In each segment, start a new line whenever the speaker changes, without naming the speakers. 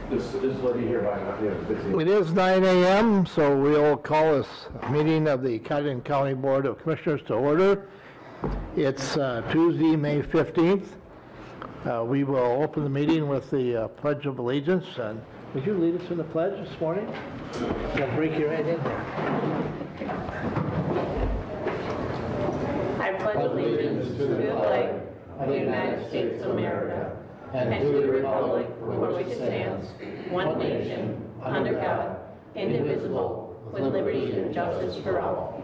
This lady here by
It is 9 a.m., so we'll call this meeting of the Cudahy County Board of Commissioners to order. It's Tuesday, May 15th. We will open the meeting with the Pledge of Allegiance. And would you lead us in the pledge this morning? I'll break you right in there.
I pledge allegiance to the flag of the United States of America and to the republic for which it stands, one nation, under God, indivisible, with liberty and justice for all.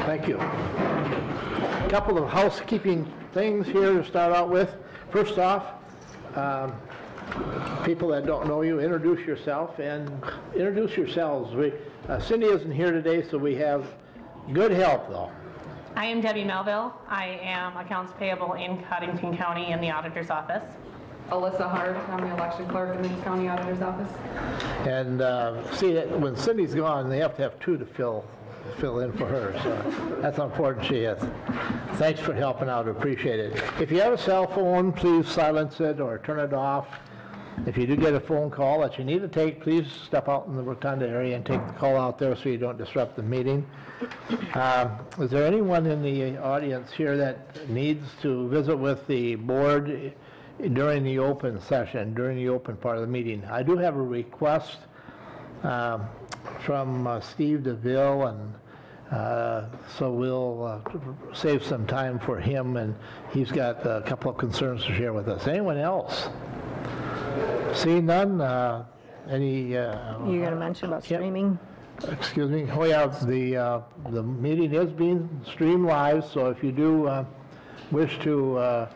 Thank you. A couple of housekeeping things here to start out with. First off, people that don't know you, introduce yourself and introduce yourselves. Cindy isn't here today, so we have good help though.
I am Debbie Melville. I am accounts payable in Cottington County in the auditor's office.
Alyssa Hart, I'm the election clerk in the county auditor's office.
And see, when Cindy's gone, they have to have two to fill in for her, so that's how important she is. Thanks for helping out, appreciate it. If you have a cell phone, please silence it or turn it off. If you do get a phone call that you need to take, please step out in the rotunda area and take the call out there so you don't disrupt the meeting. Is there anyone in the audience here that needs to visit with the board during the open session, during the open part of the meeting? I do have a request from Steve DeVille, and so we'll save some time for him, and he's got a couple of concerns to share with us. Anyone else? Seeing none, any...
You're going to mention about streaming?
Excuse me. Oh yeah, the meeting is being streamed live, so if you do wish to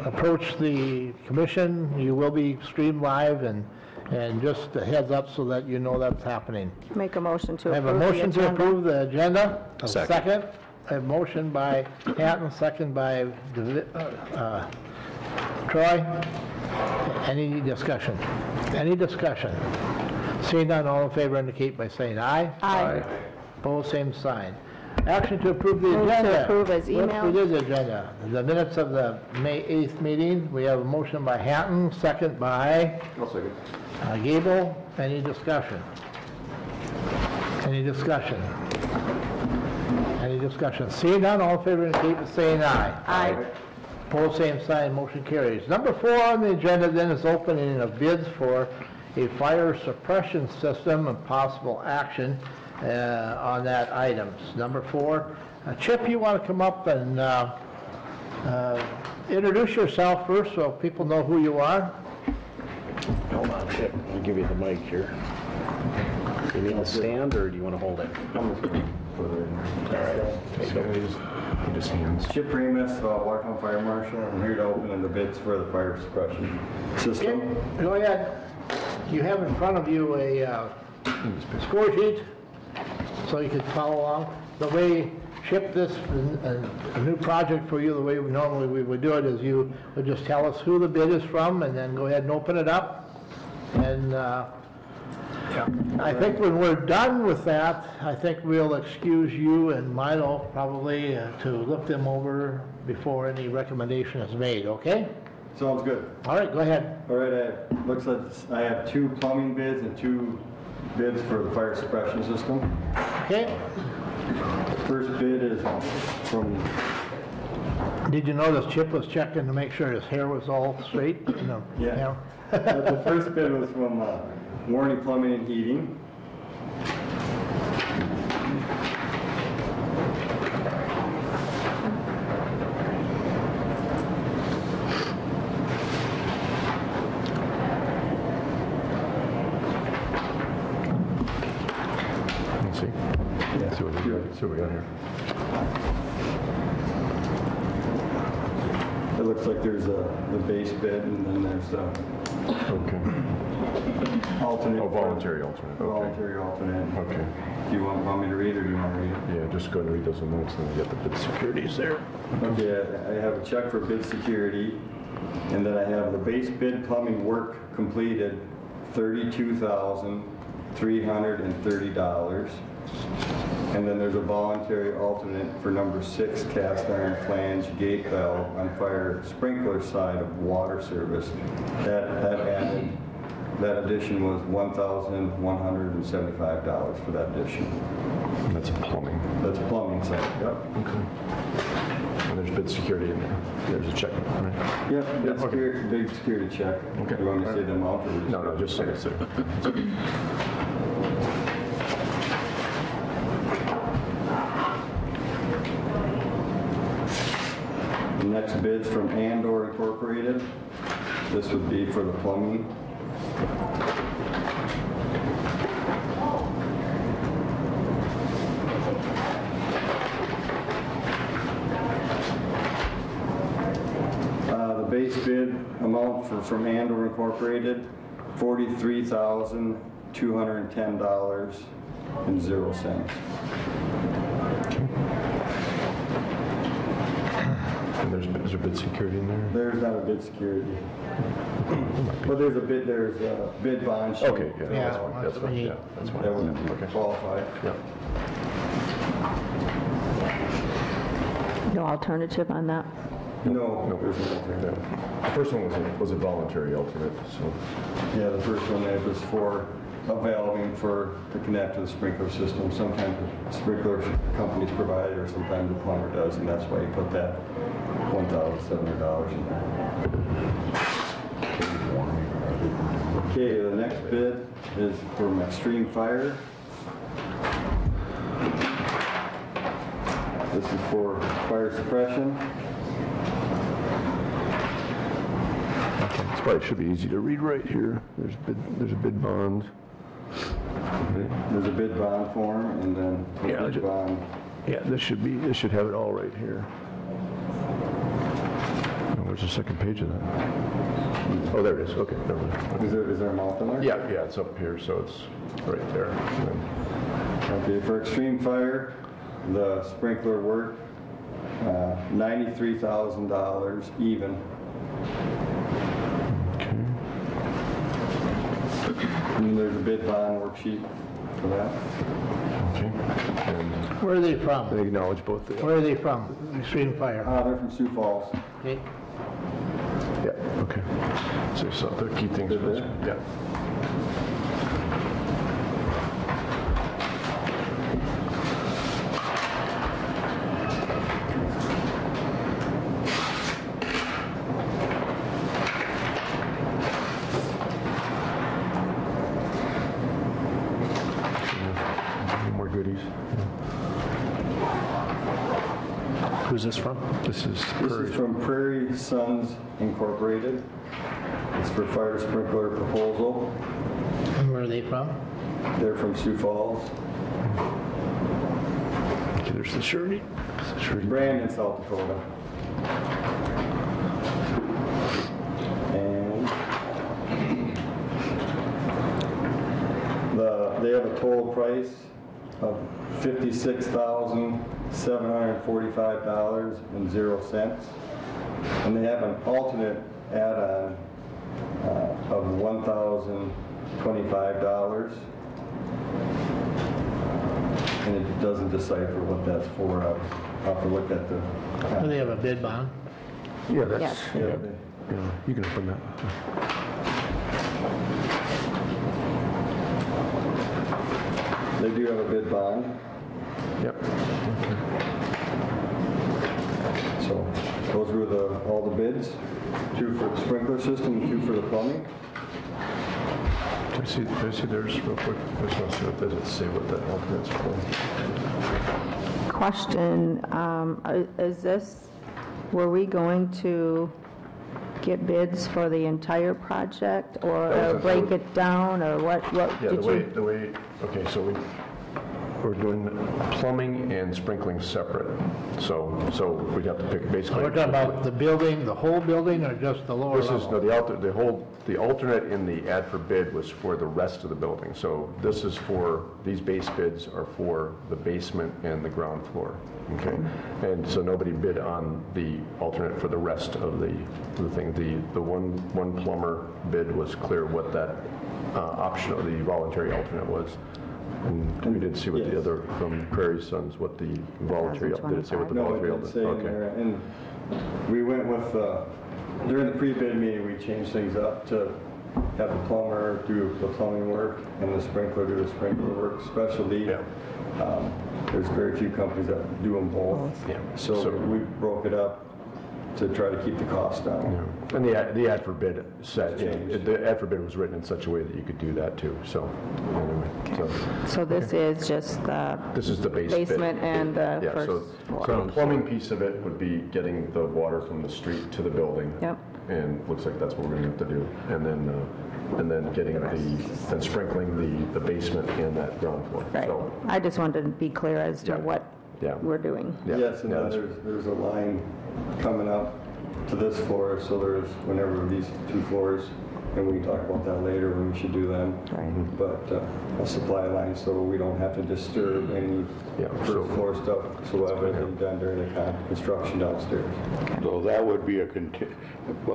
approach the commission, you will be streamed live, and just a heads up so that you know that's happening.
Make a motion to
I have
approve
a motion to approve the agenda. A
Second.
I have a motion by Hatton, second by Troy. Any discussion? Any discussion? Seeing none, all in favor indicate by saying aye.
Aye.
Opposed, same sign. Action to approve the
Move to
agenda.
approve as
We
emailed.
did the agenda. The minutes of the May 8th meeting, we have a motion by Hatton, second by
I'll second.
Gable. Any discussion? Any discussion? Any discussion? Seeing none, all in favor indicate by saying aye.
Aye.
Opposed, same sign, motion carries. Number 4 on the agenda then is opening of bids for a fire suppression system and possible action on that items. Number 4, Chip, you want to come up and introduce yourself first so people know who you are?
Hold on, Chip. I'll give you the mic here. You need the stand, or do you want to hold it? Just hands.
Chip Remus, Watertown Fire Marshal. I'm here to open the bids for the fire suppression system.
Go ahead. You have in front of you a score sheet so you can follow along. The way Chip, this a new project for you, the way normally we would do it is you would just tell us who the bid is from and then go ahead and open it up. And I think when we're done with that, I think we'll excuse you and Milo probably to look them over before any recommendation is made, okay?
Sounds good.
All right, go ahead.
All right, looks like I have 2 plumbing bids and 2 bids for the fire suppression system.
Okay.
First bid is from...
Did you notice Chip was checking to make sure his hair was all straight? No.
Yeah. The first bid was from Warney Plumbing and Heating.
Let's see. Yeah, see what we got here.
It looks like there's the base bid and then there's the
Okay.
alternate.
Oh, voluntary alternate. Okay.
Voluntary alternate.
Okay.
Do you want me to read it or do you want to read it?
Yeah, just go and read those notes, and then you get the bid securities there.
Okay, I have a check for bid security, and then I have the base bid plumbing work completed, $32,330. And then there's a voluntary alternate for number 6 cast iron flange gate valve on fire sprinkler side of water service. That added that addition was $1,175 for that addition.
That's plumbing.
That's plumbing side, yep.
And there's bid security in there. There's a check, right?
Yep, big security check.
Okay.
You want me to say the amount or?
No, just say it's there.
The next bid's from Andor Incorporated. This would be for the plumbing. The base bid amount from Andor Incorporated, $43,210.00.
And is there bid security in there?
There's not a bid security. But there's a bid bond sheet.
Okay, yeah,
Yeah,
that's fine.
that's
That's
what
fine.
we need.
Yeah, that's fine.
That would
Okay.
qualify.
Yeah.
No alternative on that?
No,
No,
there's no
yeah.
alternative.
The first one was a voluntary alternate, so.
Yeah, the first one there was for a valving to connect to the sprinkler system. Sometimes the sprinkler companies provide it, or sometimes the plumber does, and that's why you put that $1,700 in there. Okay, the next bid is from Extreme Fire. This is for fire suppression.
This probably should be easy to read right here. There's a bid bond.
There's a bid bond form, and then a
Yeah,
bid bond.
Yeah, this should have it all right here. Oh, there's a second page of that. Oh, there it is. Okay, never mind.
Is there a amount in there?
Yeah, it's up here, so it's right there. And then-
Okay, for Extreme Fire, the sprinkler work, $93,000 even.
Okay.
And there's a bid bond worksheet for that.
Okay. And
Where are they from?
they acknowledge both the.
Where are they from? Extreme Fire.
They're from Sioux Falls.
Okay.
Yeah, okay. So the key things.
Good
was-
there.
Yeah. Any more goodies?
Who's this from?
This is
This is from Prairie Sons Incorporated. It's for fire sprinkler proposal.
And where are they from?
They're from Sioux Falls.
Okay, there's the surety.
Brandon, South Dakota. And they have a total price of $56,745.00. And they have an alternate add-on of $1,025. And it doesn't decipher what that's for. I'll have to look at the.
Do they have a bid bond?
Yeah, that's,
Yes.
yeah,
Yeah.
yeah, you can open that.
They do have a bid bond,
Yep.
so those were all the bids. 2 for the sprinkler system, and 2 for the plumbing.
Can I see theirs real quick? I just want to see what does it say what that alternate's for.
Question, is this, were we going to get bids for the entire project or
That was a-
break it down or what
Yeah,
did
the way, okay, so we're doing plumbing and sprinkling separate. So we'd have to pick basically.
We're talking about the building, the whole building, or just the lower
This is, no,
level?
the alternate in the ad for bid was for the rest of the building. So this is for, these base bids are for the basement and the ground floor, okay? And so nobody bid on the alternate for the rest of the thing. The one plumber bid was clear what that option, or the voluntary alternate was. And we didn't see what the
Yes.
other, from Prairie Sons, what the voluntary, did it say what the
No, it
voluntary
didn't
alternate?
say in
Okay.
there. And we went with, during the pre-bid meeting, we changed things up to have the plumber do the plumbing work and the sprinkler do the sprinkler work. Specialty,
Yeah.
there's very few companies that do them both.
Yeah.
So we broke it up to try to keep the cost down.
And the ad for bid said,
Changed.
the ad for bid was written in such a way that you could do that too, so, anyway,
So this is just the
this is the base bid.
basement and the
Yeah,
first
so
floor?
the plumbing piece of it would be getting the water from the street to the building.
Yep.
And looks like that's what we're gonna have to do. And then getting then sprinkling the basement and that ground floor.
Right.
So,
I just wanted to be clear as to
Yeah.
what
Yeah.
we're doing.
yeah,
Yes, and
yeah,
then
that's-
there's a line coming up to this floor, so there's, whenever these 2 floors, and we can talk about that later when we should do them.
Right.
But a supply line, so we don't have to disturb any
Yeah, so-
first floor stuff, so we'll have everything done during the construction downstairs.
So that would be a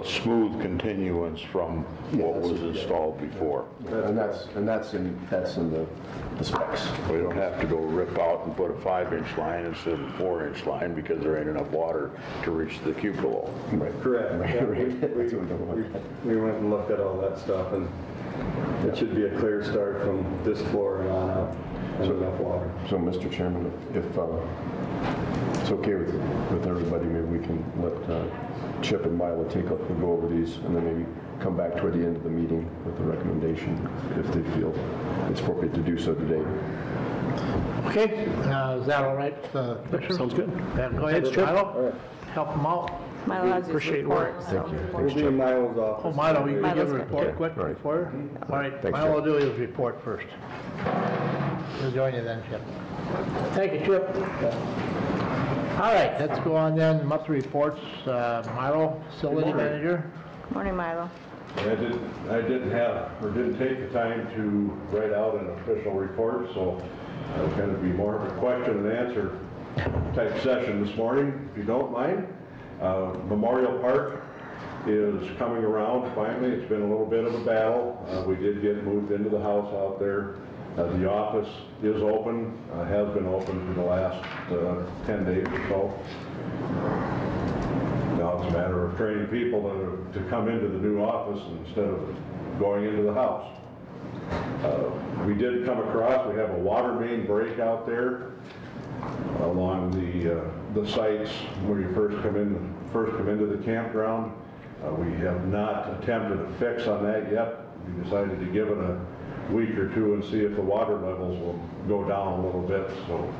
smooth continuance from what was installed before.
And that's in the specs.
We don't have to go rip out and put a 5-inch line instead of a 4-inch line because there ain't enough water to reach the cupola.
Correct. Yeah,
Right. That's what I'm talking
we went and looked at all that stuff, and it should be a clear start from this floor and on up, and enough water.
So, Mr. Chairman, if it's okay with everybody, maybe we can let Chip and Milo take up and go over these, and then maybe come back toward the end of the meeting with a recommendation if they feel it's appropriate to do so today.
Okay, is that all right, Commissioner?
Sounds good.
Yeah, go ahead,
Chip.
Milo. Help them out.
Milo has his
Appreciate your work.
report.
Thank you.
We'll
Thanks,
be in
Chip.
Milo's office.
Oh, Milo, you can give
Milo's
a
good.
report
Okay,
quick
all right.
before? All right,
Thanks,
Milo will
Chip.
do his report first. We'll join you then, Chip. Thank you, Chip. All right, let's go on then, monthly reports. Milo, facility manager.
Morning, Milo.
I didn't take the time to write out an official report, so it's going to be more of a question and answer type session this morning, if you don't mind. Memorial Park is coming around finally. It's been a little bit of a battle. We did get moved into the house out there. The office is open, has been open for the last 10 days or so. Now it's a matter of training people to come into the new office instead of going into the house. We did come across, we have a water main break out there along the sites where you first come into the campground. We have not attempted a fix on that yet. We decided to give it a week or two and see if the water levels will go down a little bit, so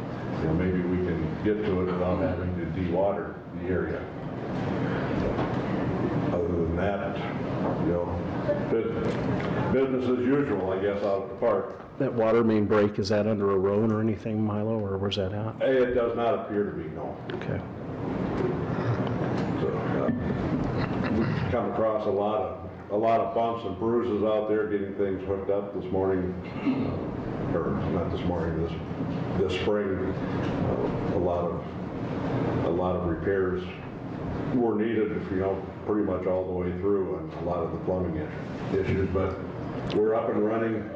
maybe we can get to it without having to de-water the area. Other than that, business as usual, I guess, out at the park.
That water main break, is that under a road or anything, Milo, or where's that at?
It does not appear to be, no.
Okay.
So, we've come across a lot of bumps and bruises out there getting things hooked up this morning, or not this morning, this spring. A lot of repairs were needed, pretty much all the way through, and a lot of the plumbing issues, but we're up and running.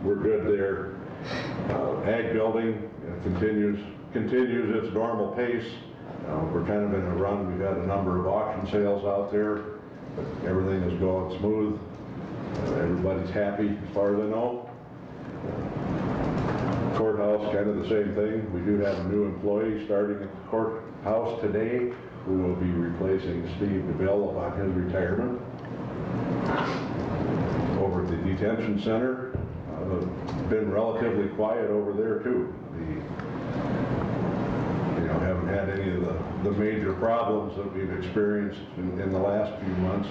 We're good there. Ag building continues its normal pace. We're kind of in a run. We've had a number of auction sales out there, but everything is going smooth. Everybody's happy as far as I know. Courthouse, kind of the same thing. We do have a new employee starting at the courthouse today who will be replacing Steve DeVille upon his retirement. Over at the detention center, been relatively quiet over there too. Haven't had any of the major problems that we've experienced in the last few months.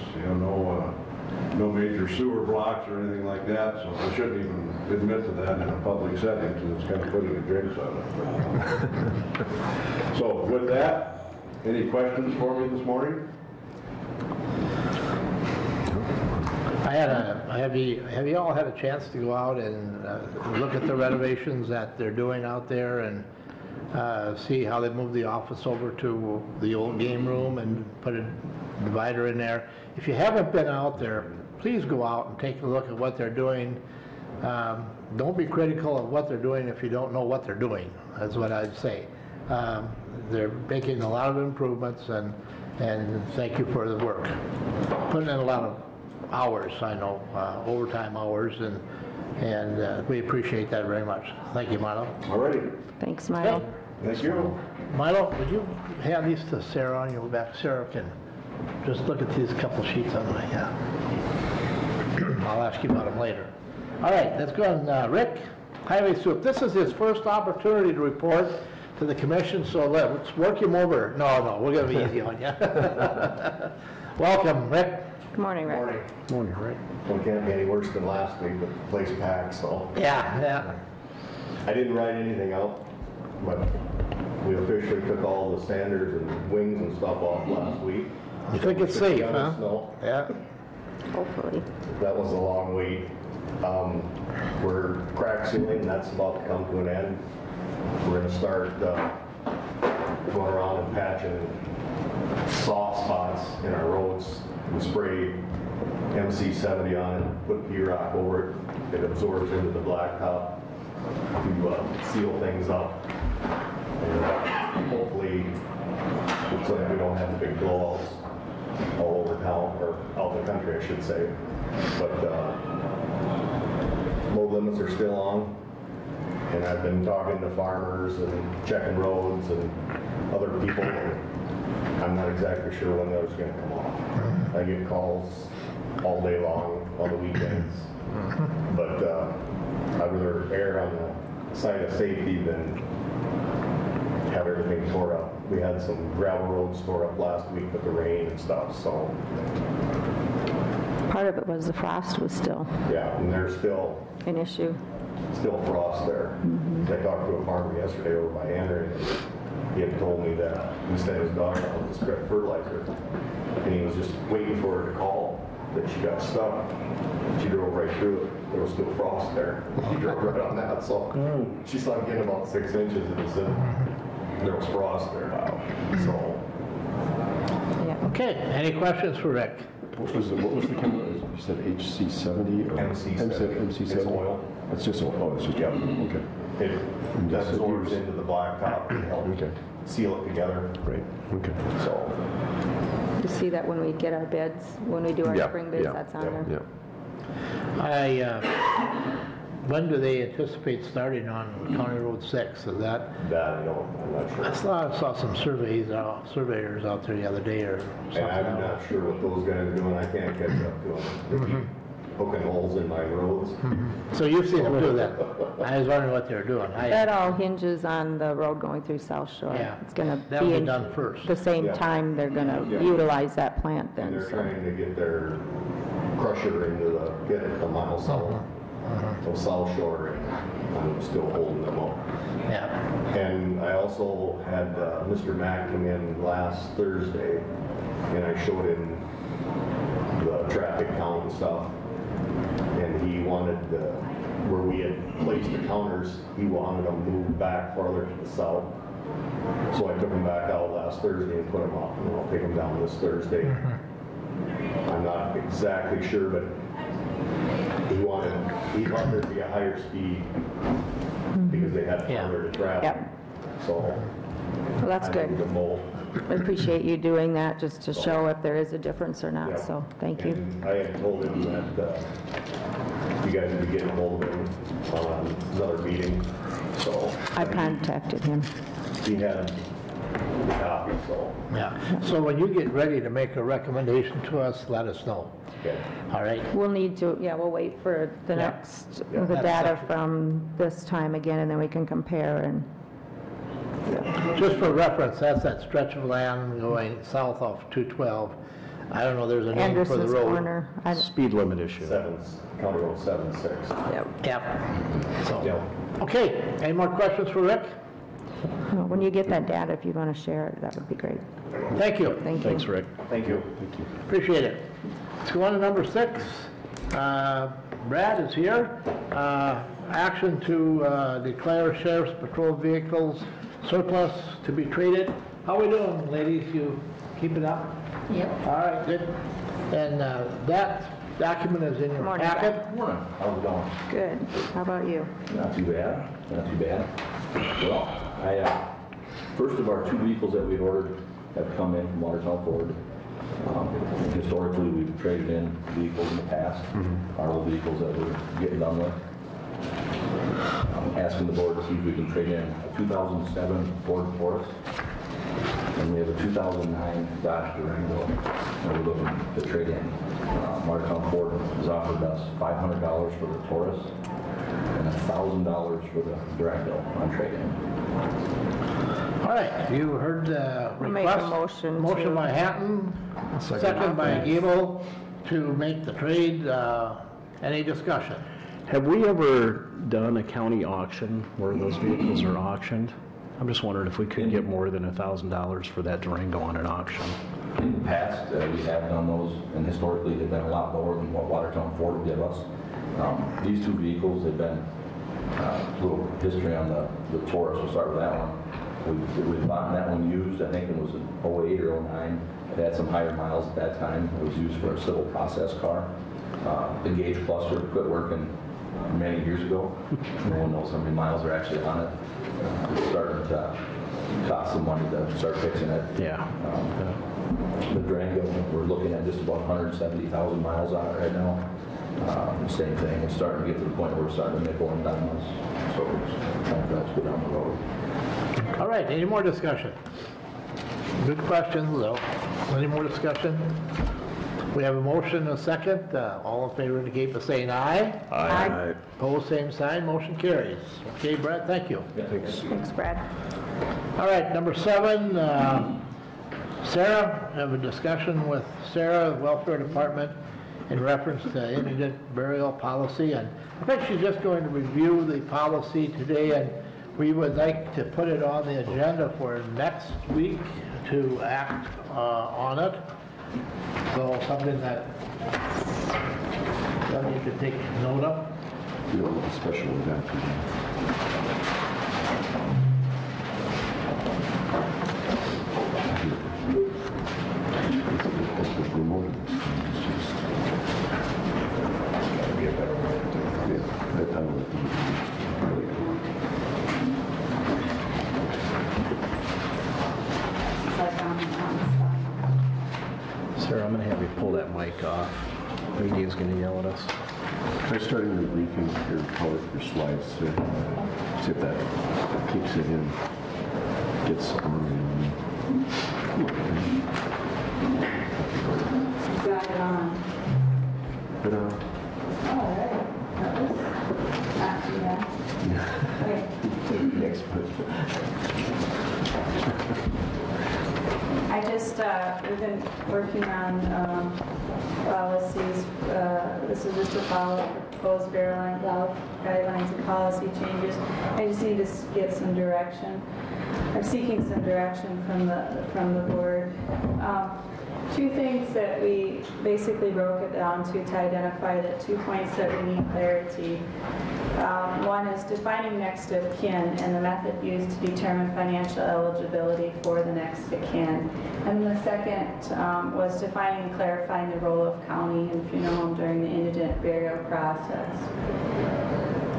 No major sewer blocks or anything like that, so I shouldn't even admit to that in a public setting because it's kind of putting a jinx on it. So with that, any questions for me this morning?
Have you all had a chance to go out and look at the renovations that they're doing out there and see how they moved the office over to the old game room and put a divider in there? If you haven't been out there, please go out and take a look at what they're doing. Don't be critical of what they're doing if you don't know what they're doing. That's what I'd say. They're making a lot of improvements, and thank you for the work. Putting in a lot of hours, I know, overtime hours, and we appreciate that very much. Thank you, Milo.
All righty.
Thanks, Milo.
Thank you.
Milo, would you hand these to Sarah on your way back? Sarah can just look at these couple sheets on my, I'll ask you about them later. All right, let's go on. Rick, Highway Soup. This is his first opportunity to report to the commission, so let's work him over. No, we're going to be easy on you. Welcome, Rick.
Good morning, Rick.
Morning, Rick.
Well, it can't be any worse than last week with the place packed, so.
Yeah.
I didn't write anything out, but we officially took all the sanders and wings and stuff off last week.
You think it's safe, huh?
Snow.
Yeah.
Hopefully.
That was a long wait. We're crack sealing, that's about to come to an end. We're gonna start going around and patching soft spots in our roads. We spray MC70 on it, put P-Rock over it. It absorbs into the blacktop to seal things up. And hopefully, so that we don't have the big blowouts all over town, or out in the country, I should say. But load limits are still on. And I've been talking to farmers and checking roads and other people. And I'm not exactly sure when those are going to come off. I get calls all day long on the weekends. But I'd rather err on the side of safety than have everything tore up. We had some gravel roads tore up last week with the rain and stuff, so.
Part of it was the frost was still
Yeah, and there's still frost there. I talked to a farmer yesterday over by Henry, and he had told me that he sent his daughter out to spread fertilizer, and he was just waiting for her to call, that she got stuck. She drove right through it. There was still frost there. She drove right on that, so she sunk in about 6 inches, and he said there was frost there. Wow. So.
Yeah.
Okay, any questions for Rick?
What was the chemical? You said HC70? Or
MC70.
MC70?
It's oil.
It's just oil. Oh, it's just
Yep.
Okay.
It absorbs into the blacktop and helps seal it together.
Right. Okay.
So.
You see that when we get our bids, when we do our spring bids, that's on there.
Yeah.
When do they anticipate starting on County Road 6? Is that?
That, I'm not sure.
I saw some surveyors out there the other day or something.
And I'm not sure what those guys are doing. I can't catch up to them. They keep poking holes in my roads.
So you've seen them do that. I was wondering what they were doing.
That all hinges on the road going through South Shore.
Yeah.
It's going to
That'll
be
be done first.
the same
Yeah.
time they're going to
Yeah.
utilize that plant
And
then.
they're
So.
trying to get their crusher into get it a mile south. So South Shore, and I'm still holding them up.
Yeah.
And I also had Mr. Mack come in last Thursday, and I showed him the traffic count and stuff. And he wanted, where we had placed the counters, he wanted them moved back farther to the south. So I took them back out last Thursday and put them up, and I'll take them down this Thursday. I'm not exactly sure, but he wanted there to be a higher speed because they had farther to travel.
Yep.
So.
Well, that's
I
good.
moved them both.
I appreciate you doing that just to show if there is a difference or not.
Yeah.
So thank you.
And I had told him that you guys would be getting hold of him on another meeting, so.
I contacted him.
He had the copy, so.
Yeah. So when you get ready to make a recommendation to us, let us know.
Okay.
All right?
We'll need to, we'll wait for the
Yeah.
next,
Yeah.
the data from this time again, and then we can compare and.
Just for reference, that's that stretch of land going south off 212. I don't know, there's a name for the
Anderson's
road.
Corner.
Speed limit issue.
County Road 76.
Yep.
Yep. So,
Yep.
okay, any more questions for Rick?
When you get that data, if you want to share it, that would be great.
Thank you.
Thank you.
Thanks, Rick.
Thank you.
Appreciate it. Let's go on to number 6. Brad is here. Action to declare sheriff's patrol vehicles surplus to be traded. How we doing, ladies? You keep it up?
Yep.
All right, good. And that document is in your
Morning,
packet.
How's it going?
Good. How about you?
Not too bad, not too bad. Well, first of our 2 vehicles that we ordered have come in from Watertown Ford. Historically, we've traded in vehicles in the past, our old vehicles that we're getting done with. I'm asking the board to see if we can trade in a 2007 Ford Taurus, and we have a 2009 Dodge Durango that we're looking to trade in. Martown Ford has offered us $500 for the Taurus and $1,000 for the Durango on trade-in.
All right, you heard the
Make a
request.
motion
Motion
to-
by Hatton, second by Gable to make the trade. Any discussion?
Have we ever done a county auction where those vehicles are auctioned? I'm just wondering if we could get more than $1,000 for that Durango on an auction.
In the past, we have done those, and historically they've been a lot lower than what Watertown Ford would give us. These two vehicles, they've been a little history on the Taurus. We'll start with that one. We bought that one used, I think it was in 08 or 09. It had some higher miles at that time. It was used for a civil process car. The gauge cluster quit working many years ago. No one knows how many miles are actually on it. It's starting to cost some money to start fixing it.
Yeah.
The Durango, we're looking at just about 170,000 miles on it right now. Same thing, it's starting to get to the point where we're starting to nickel and dime us. So it's time for that to go down the road.
All right, any more discussion? Good questions, though. Any more discussion? We have a motion and a second. All in favor indicate by saying aye.
Aye.
Opposed, same sign. Motion carries. Okay, Brad, thank you.
Thanks, Brad.
All right, number 7, Sarah, have a discussion with Sarah, Welfare Department, in reference to indigent burial policy. And I think she's just going to review the policy today, and we would like to put it on the agenda for next week to act on it. So something that you could take note of.
You know, a special event.
Sarah, I'm going to have you pull that mic off. Radia's going to yell at us.
Try starting the briefing here, color your slides, see if that kicks it in, gets on.
Got it on.
But,
All right. That was not too bad. Okay.
next one.
I just, we've been working on policies. This is just a follow proposed burial guidelines and policy changes. I just need to get some direction. I'm seeking some direction from the board. Two things that we basically broke it down to identify the 2 points that we need clarity. One is defining next of kin and the method used to determine financial eligibility for the next of kin. And the second was defining and clarifying the role of county and funeral home during the indigent burial process.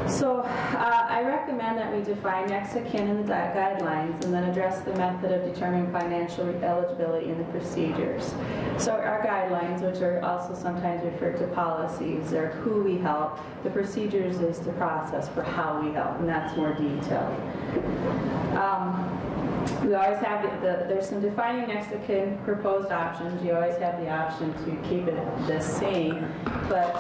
So I recommend that we define next of kin in the guidelines and then address the method of determining financial eligibility in the procedures. So our guidelines, which are also sometimes referred to policies, are who we help. The procedures is the process for how we help, and that's more detailed. We always have there's some defining next of kin proposed options. You always have the option to keep it the same, but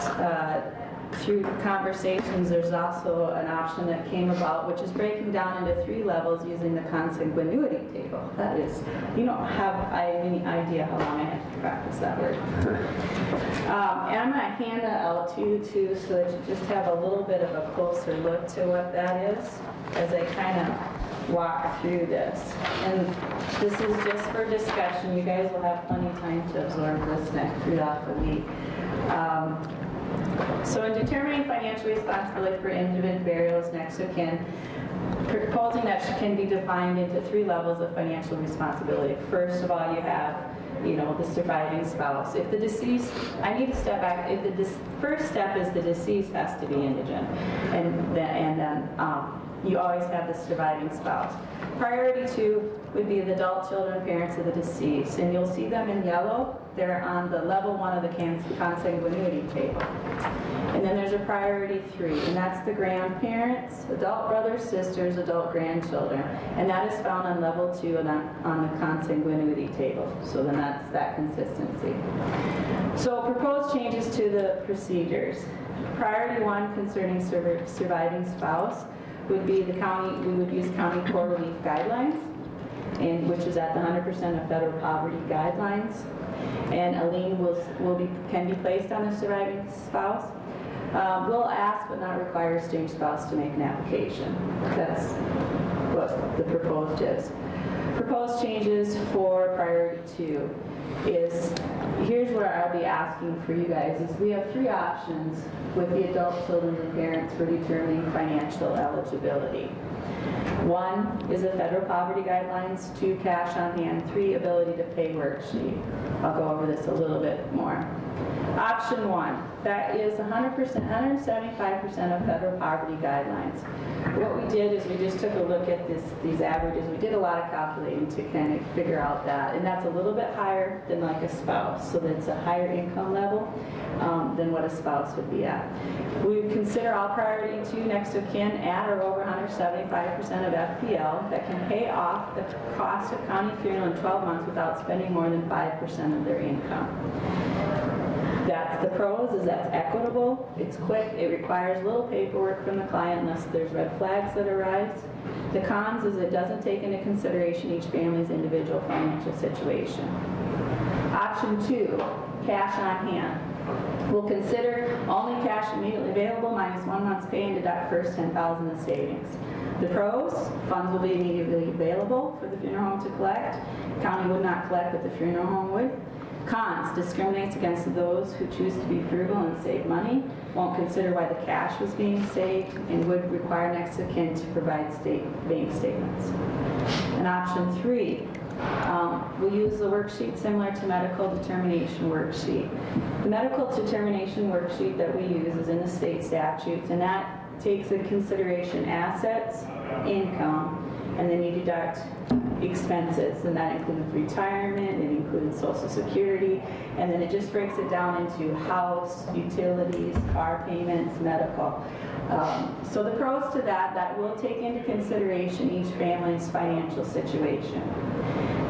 through conversations, there's also an option that came about, which is breaking down into 3 levels using the consanguinity table. That is, you don't have any idea how long I have to practice that word. And I'm going to hand that out to you too, so that you just have a little bit of a closer look to what that is, as I kind of walk through this. And this is just for discussion. You guys will have plenty of time to absorb this throughout the week. So in determining financial responsibility for indigent burials next of kin, proposing that can be defined into 3 levels of financial responsibility. First of all, you have, the surviving spouse. If the deceased, I need to step back. If the first step is the deceased has to be indigent, and then you always have the surviving spouse. Priority 2 would be the adult children, parents of the deceased, and you'll see them in yellow. they're on the level 1 of the consanguinity table. And then there's a priority 3, and that's the grandparents, adult brothers, sisters, adult grandchildren. And that is found on level 2 on the consanguinity table. So then that's that consistency. So proposed changes to the procedures. Priority 1 concerning surviving spouse would be the county, we would use county core relief guidelines, and which is at the 100% of federal poverty guidelines. And a lien can be placed on the surviving spouse. Will ask but not require estranged spouse to make an application. That's what the proposed is. Proposed changes for priority 2 is, here's where I'll be asking for you guys, is we have 3 options with the adult children and parents for determining financial eligibility. 1 is the federal poverty guidelines, 2 cash on hand, 3 ability to pay worksheet. I'll go over this a little bit more. Option 1, that is 100%, 175% of federal poverty guidelines. What we did is we just took a look at these averages. We did a lot of calculating to kind of figure out that, and that's a little bit higher than like a spouse, so that's a higher income level than what a spouse would be at. We would consider all priority 2 next of kin at or over 175% of FPL that can pay off the cost of county funeral in 12 months without spending more than 5% of their income. That's the pros, is that's equitable, it's quick, it requires little paperwork from the client unless there's red flags that arise. The cons is it doesn't take into consideration each family's individual financial situation. Option 2, cash on hand. We'll consider only cash immediately available minus 1 month's pay and deduct first $10,000 of savings. The pros, funds will be immediately available for the funeral home to collect. County would not collect, but the funeral home would. Cons, discriminates against those who choose to be frugal and save money, won't consider why the cash was being saved, and would require next of kin to provide bank statements. And option 3, we'll use the worksheet similar to medical determination worksheet. The medical determination worksheet that we use is in the state statutes, and that takes into consideration assets, income, and then you deduct expenses, and that includes retirement, it includes Social Security, and then it just breaks it down into house, utilities, car payments, medical. So the pros to that will take into consideration each family's financial situation.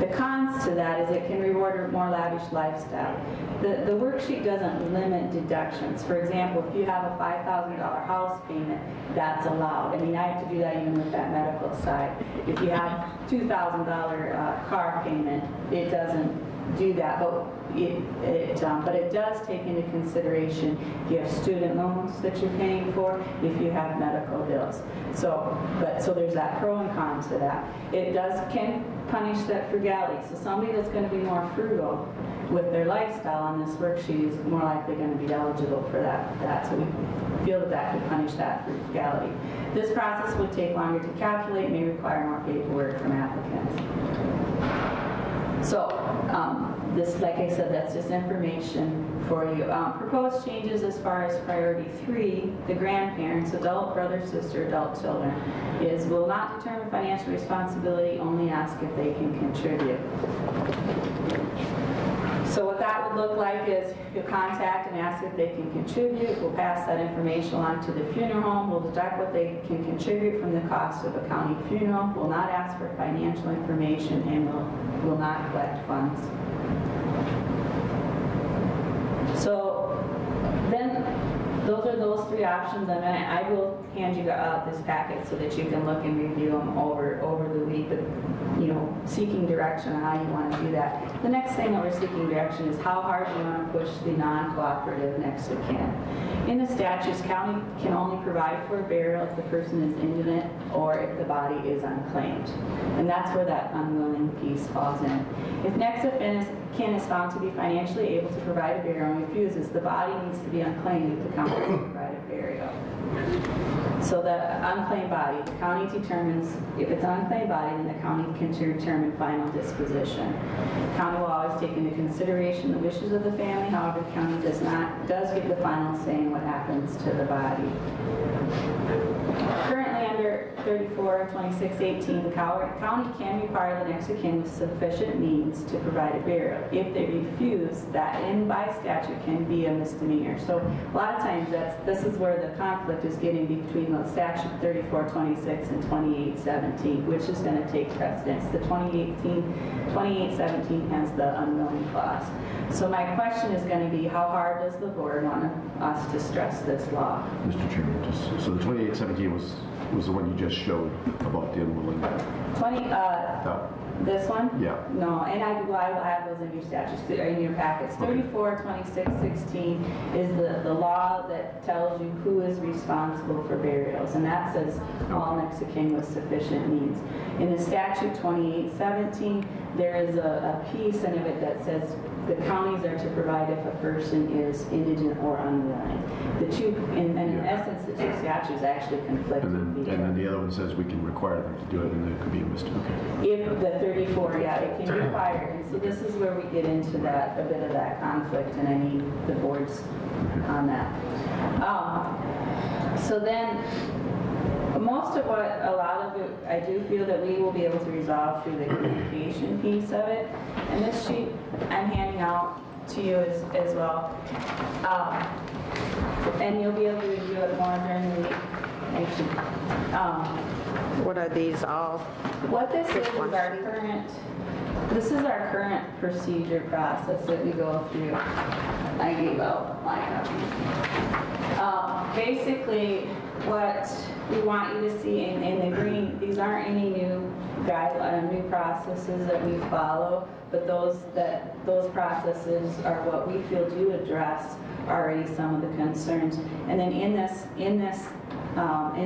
The cons to that is it can reward a more lavish lifestyle. The worksheet doesn't limit deductions. For example, if you have a $5,000 house payment, that's allowed. I mean, I have to do that even with that medical side. If you have $2,000 car payment, it doesn't do that, but it does take into consideration if you have student loans that you're paying for, if you have medical bills. So there's that pro and con to that. It can punish that frugality. So somebody that's going to be more frugal with their lifestyle on this worksheet is more likely going to be eligible for that. So we feel that could punish that frugality. This process would take longer to calculate, may require more paperwork from applicants. So this, like I said, that's just information for you. Proposed changes as far as priority 3, the grandparents, adult brother, sister, adult children, is will not determine financial responsibility, only ask if they can contribute. So what that would look like is you'll contact and ask if they can contribute. We'll pass that information on to the funeral home. We'll deduct what they can contribute from the cost of a county funeral. We'll not ask for financial information, and will not collect funds. So then those are those 3 options, and I will hand you out this packet so that you can look and review them over the week, but seeking direction on how you want to do that. The next thing that we're seeking direction is how hard you want to push the non-cooperative next of kin. In the statutes, county can only provide for a burial if the person is indigent or if the body is unclaimed. And that's where that unwilling piece falls in. If next of kin is found to be financially able to provide a burial and refuses, the body needs to be unclaimed if the county can provide a burial. So the unclaimed body, the county determines, if it's an unclaimed body, then the county can determine final disposition. The county will always take into consideration the wishes of the family, however, the county does get the final say in what happens to the body.
Currently under 34-2618, the county can require the next of kin with sufficient means to provide a burial. If they refuse, that in by statute can be a misdemeanor. So a lot of times this is where the conflict is getting between the statute 34-26 and 28-17, which is going to take precedence. The 28-17 has the unwilling clause. So my question is going to be, how hard does the board want us to stress this law?
Mr. Chairman, so the 2817 was the one you just showed about the unwilling.
This one?
Yeah.
No, and I have those in your statutes, in your packets. 34-2616 is the law that tells you who is responsible for burials, and that says all next of kin with sufficient means. In the statute 28-17, there is a piece in it that says the counties are to provide if a person is indigent or unwilling. The two, in essence, the two statutes actually conflict with each other.
And then the other one says we can require them to do it, and there could be a mistake. Okay.
If the 34, yeah, it can be required. And so this is where we get into that, a bit of that conflict, and I need the boards on that. So then, most of what, a lot of it, I do feel that we will be able to resolve through the communication piece of it. And this sheet I'm handing out to you as well. And you'll be able to review it more during the week.
What are these all?
What this is our current procedure process that we go through. I gave out my copy. Basically, what we want you to see in the green, these aren't any new new processes that we follow, but those processes are what we feel do address already some of the concerns. And then in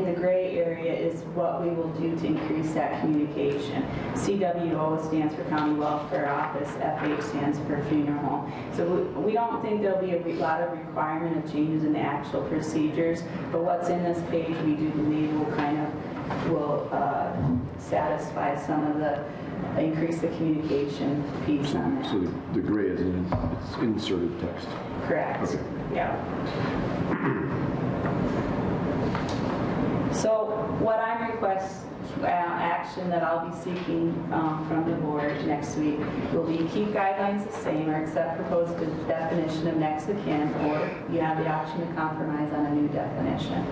the gray area is what we will do to increase that communication. CWO stands for County Welfare Office, FH stands for Funeral Home. So we don't think there'll be a lot of requirement of changes in the actual procedures, but what's in this page we do believe will satisfy some of the, increase the communication piece on that.
So the gray is it's inserted text.
Correct.
Okay.
Yeah. So what I'm action that I'll be seeking from the board next week will be keep guidelines the same or accept proposed definition of next of kin, or you have the option to compromise on a new definition.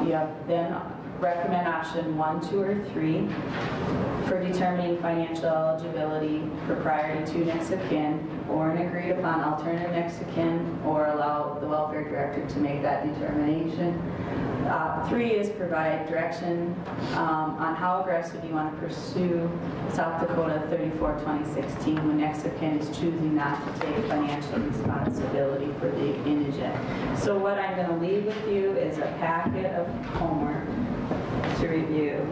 You have then recommend option 1, 2, or 3 for determining financial eligibility for priority to next of kin, or an agreed upon alternative next of kin, or allow the welfare director to make that determination. 3 is provide direction on how aggressive you want to pursue South Dakota 34-2016 when next of kin is choosing not to take financial responsibility for the indigent. So what I'm going to leave with you is a packet of homework to review.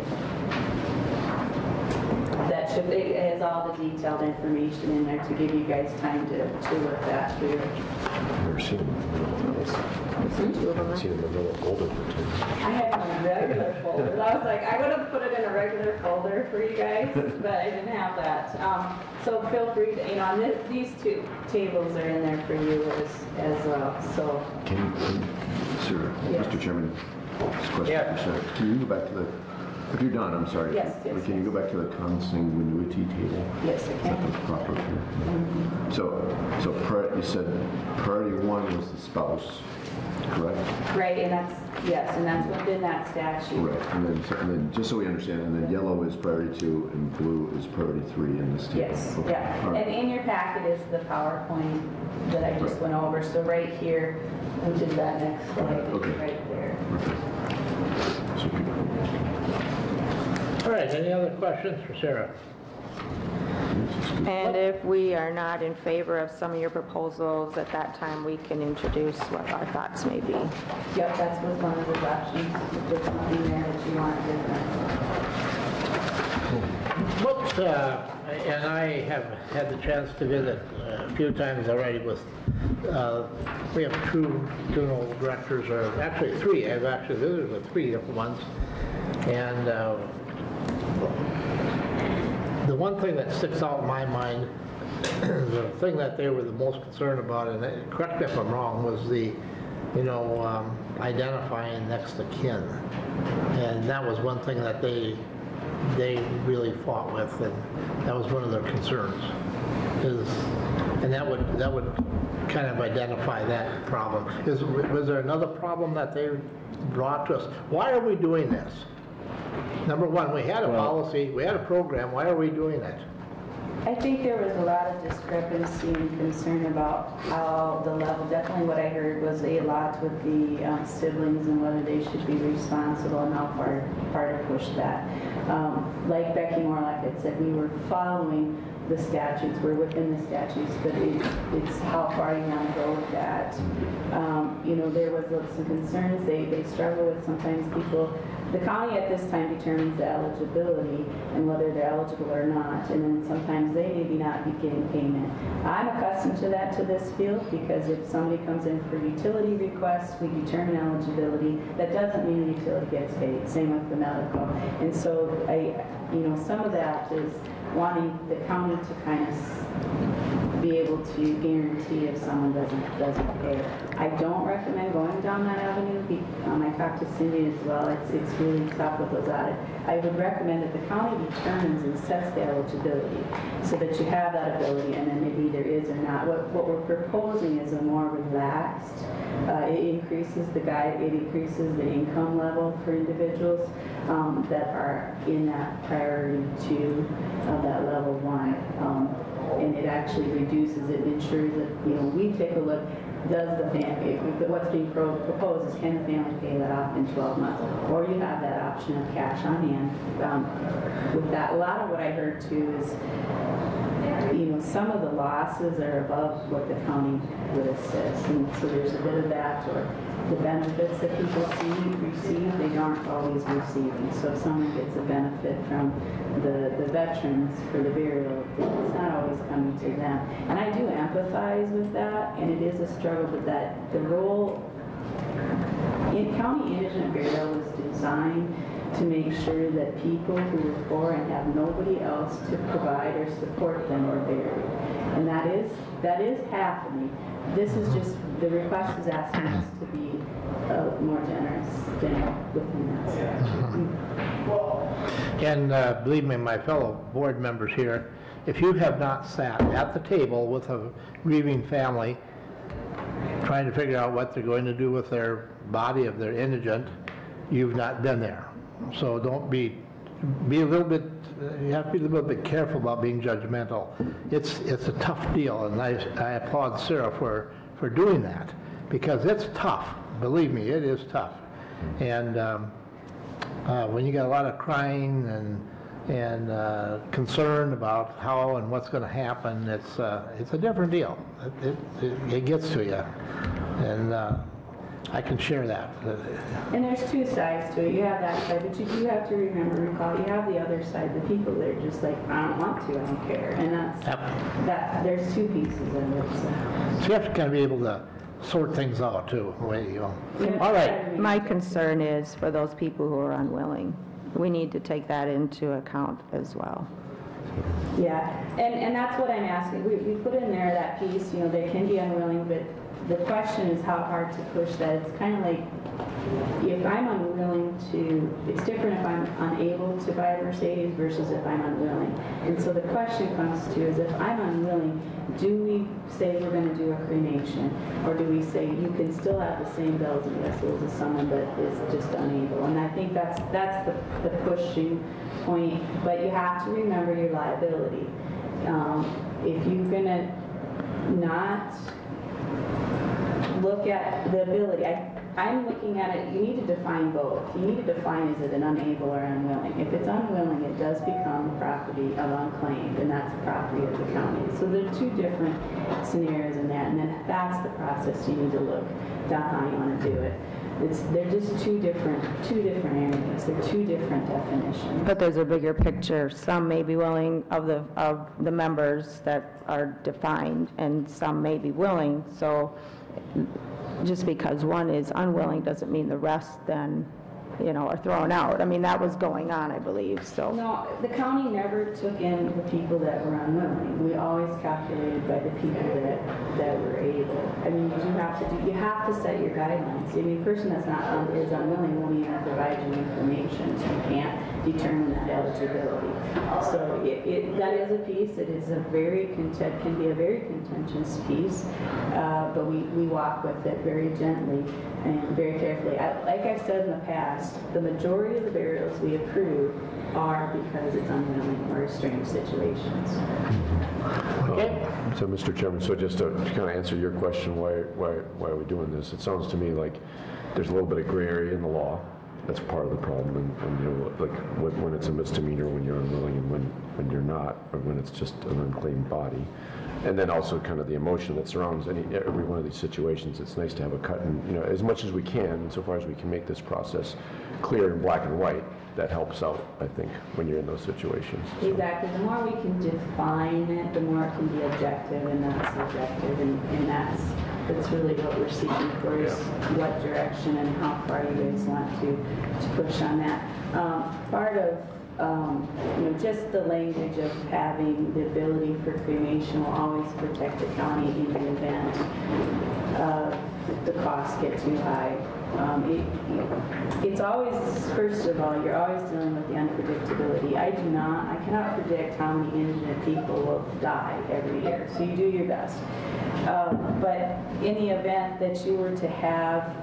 That it has all the detailed information in there to give you guys time to look that through.
I've never seen them in the middle of folder.
I had my regular folders. I was like, I would have put it in a regular folder for you guys, but I didn't have that. So feel free to, these 2 tables are in there for you as well. So.
Sir,
yes.
Mr. Chairman, this question
Yeah.
for Sarah. Can you go back to the, if you're done, I'm sorry.
Yes, yes,
But can you go back to the consanguinity table?
Yes, I
Is that
can.
the proper term? So you said priority 1 was the spouse, correct?
Right, and that's within that statute.
Right, and then just so we understand, and then yellow is priority 2 and blue is priority 3 in this table.
Yes,
Okay.
yeah.
All right.
And in your packet is the PowerPoint that I just went over. So right here, which is that next slide,
Okay.
right there.
So people-
All right, any other questions for Sarah?
And if we are not in favor of some of your proposals, at that time, we can introduce what our thoughts may be.
Yep, that's was one of the options. If there's something there that you want different.
And I have had the chance to visit a few times already with, we have 2 funeral directors, or actually 3. I've actually visited with 3 different ones. And the one thing that sticks out in my mind, the thing that they were the most concerned about, and correct me if I'm wrong, was the identifying next of kin. And that was one thing that they really fought with, and that was one of their concerns. And that would kind of identify that problem. Was there another problem that they brought to us? Why are we doing this? Number one, we had a policy, we had a program, why are we doing it?
I think there was a lot of discrepancy and concern about how the level, definitely what I heard was a lot with the siblings and whether they should be responsible and how far to push that. Like Becky Morlock had said, we were following the statutes, we're within the statutes, but it's how far you want to go with that. There was some concerns, they struggle with sometimes people. The county at this time determines the eligibility and whether they're eligible or not, and then sometimes they maybe not be getting payment. I'm accustomed to that to this field because if somebody comes in for utility requests, we determine eligibility. That doesn't mean the utility gets paid. Same with the medical. And so some of that is wanting the county to kind of be able to guarantee if someone doesn't pay. I don't recommend going down that avenue. I talked to Cindy as well. It's really tough with those audits. I would recommend that the county determines and sets the eligibility so that you have that ability, and then it either is or not. What we're proposing is a more relaxed. It increases the income level for individuals that are in that priority 2 of that level 1. And it actually reduces it, ensures that, we take a look, what's being proposed is can the family pay that off in 12 months? Or you have that option of cash on hand. With that, a lot of what I heard too is, some of the losses are above what the county would assist. And so there's a bit of that, or the benefits that people receive, they aren't always receiving. So if someone gets a benefit from the veterans for the burial, it's not always coming to them. And I do empathize with that, and it is a struggle, but that the role in county indigent burial was designed to make sure that people who were poor and have nobody else to provide or support them are buried. And that is happening. This is just, the request is asking us to be more generous than within that statute.
And believe me, my fellow board members here, if you have not sat at the table with a grieving family trying to figure out what they're going to do with their body of their indigent, you've not been there. So don't be a little bit, you have to be a little bit careful about being judgmental. It's a tough deal, and I applaud Sarah for doing that, because it's tough. Believe me, it is tough. And when you got a lot of crying and concern about how and what's going to happen, it's a different deal. It gets to you, and I can share that.
And there's 2 sides to it. You have that side, but you do have to recall, you have the other side, the people that are just like, I don't want to, I don't care. And that there's 2 pieces of it. So
you have to kind of be able to sort things out too, the way you go. All right.
My concern is for those people who are unwilling. We need to take that into account as well.
Yeah, and that's what I'm asking. We put in there that piece, they can be unwilling, but the question is how hard to push that. It's kind of like, if I'm unwilling to, it's different if I'm unable to buy a Mercedes versus if I'm unwilling. And so the question comes to is, if I'm unwilling, do we say we're going to do a cremation? Or do we say you can still have the same bells and whistles as someone that is just unable? And I think that's the pushing point. But you have to remember your liability. If you're going to not look at the ability, I'm looking at it, you need to define both. You need to define, is it an unable or unwilling? If it's unwilling, it does become property of unclaimed, and that's property of the county. So there are 2 different scenarios in that, and then that's the process you need to look down how you want to do it. They're just two different areas. They're 2 different definitions.
But there's a bigger picture. Some may be willing of the members that are defined, and some may be willing. So just because one is unwilling doesn't mean the rest then are thrown out. I mean, that was going on, I believe, so.
No, the county never took in the people that were unwilling. We always calculated by the people that were able. I mean, you have to set your guidelines. I mean, a person that's not is unwilling won't even provide you information, so you can't determine that eligibility. So that is a piece. It is can be a very contentious piece, but we walk with it very gently and very carefully. Like I've said in the past, the majority of the burials we approve are because it's unwilling or strange situations.
Okay.
So, Mr. Chairman, so just to kind of answer your question, why are we doing this? It sounds to me like there's a little bit of gray area in the law. That's part of the problem, and like when it's a misdemeanor, when you're unwilling, and when you're not, or when it's just an unclaimed body. And then also kind of the emotion that surrounds every one of these situations. It's nice to have a cut, and as much as we can, insofar as we can make this process clear in black and white, that helps out, I think, when you're in those situations. So.
Exactly. The more we can define it, the more it can be objective and not subjective, and that's really what we're seeking for is what direction and how far you guys want to push on that. Part of just the language of having the ability for cremation will always protect the county in the event the costs get too high. It's always, first of all, you're always dealing with the unpredictability. I cannot predict how many indigent people will die every year, so you do your best. But in the event that you were to have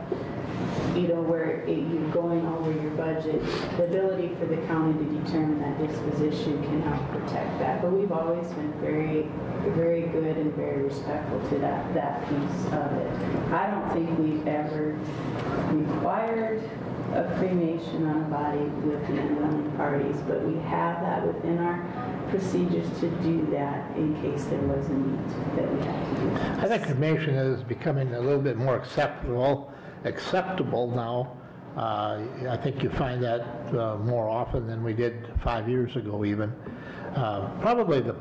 where you're going over your budget, the ability for the county to determine that disposition can help protect that. But we've always been very, very good and very respectful to that piece of it. I don't think we've ever required a cremation on a body with the unwilling parties, but we have that within our procedures to do that in case there was a need that we had to do that.
I think cremation is becoming a little bit more acceptable now. I think you find that more often than we did 5 years ago even. Probably the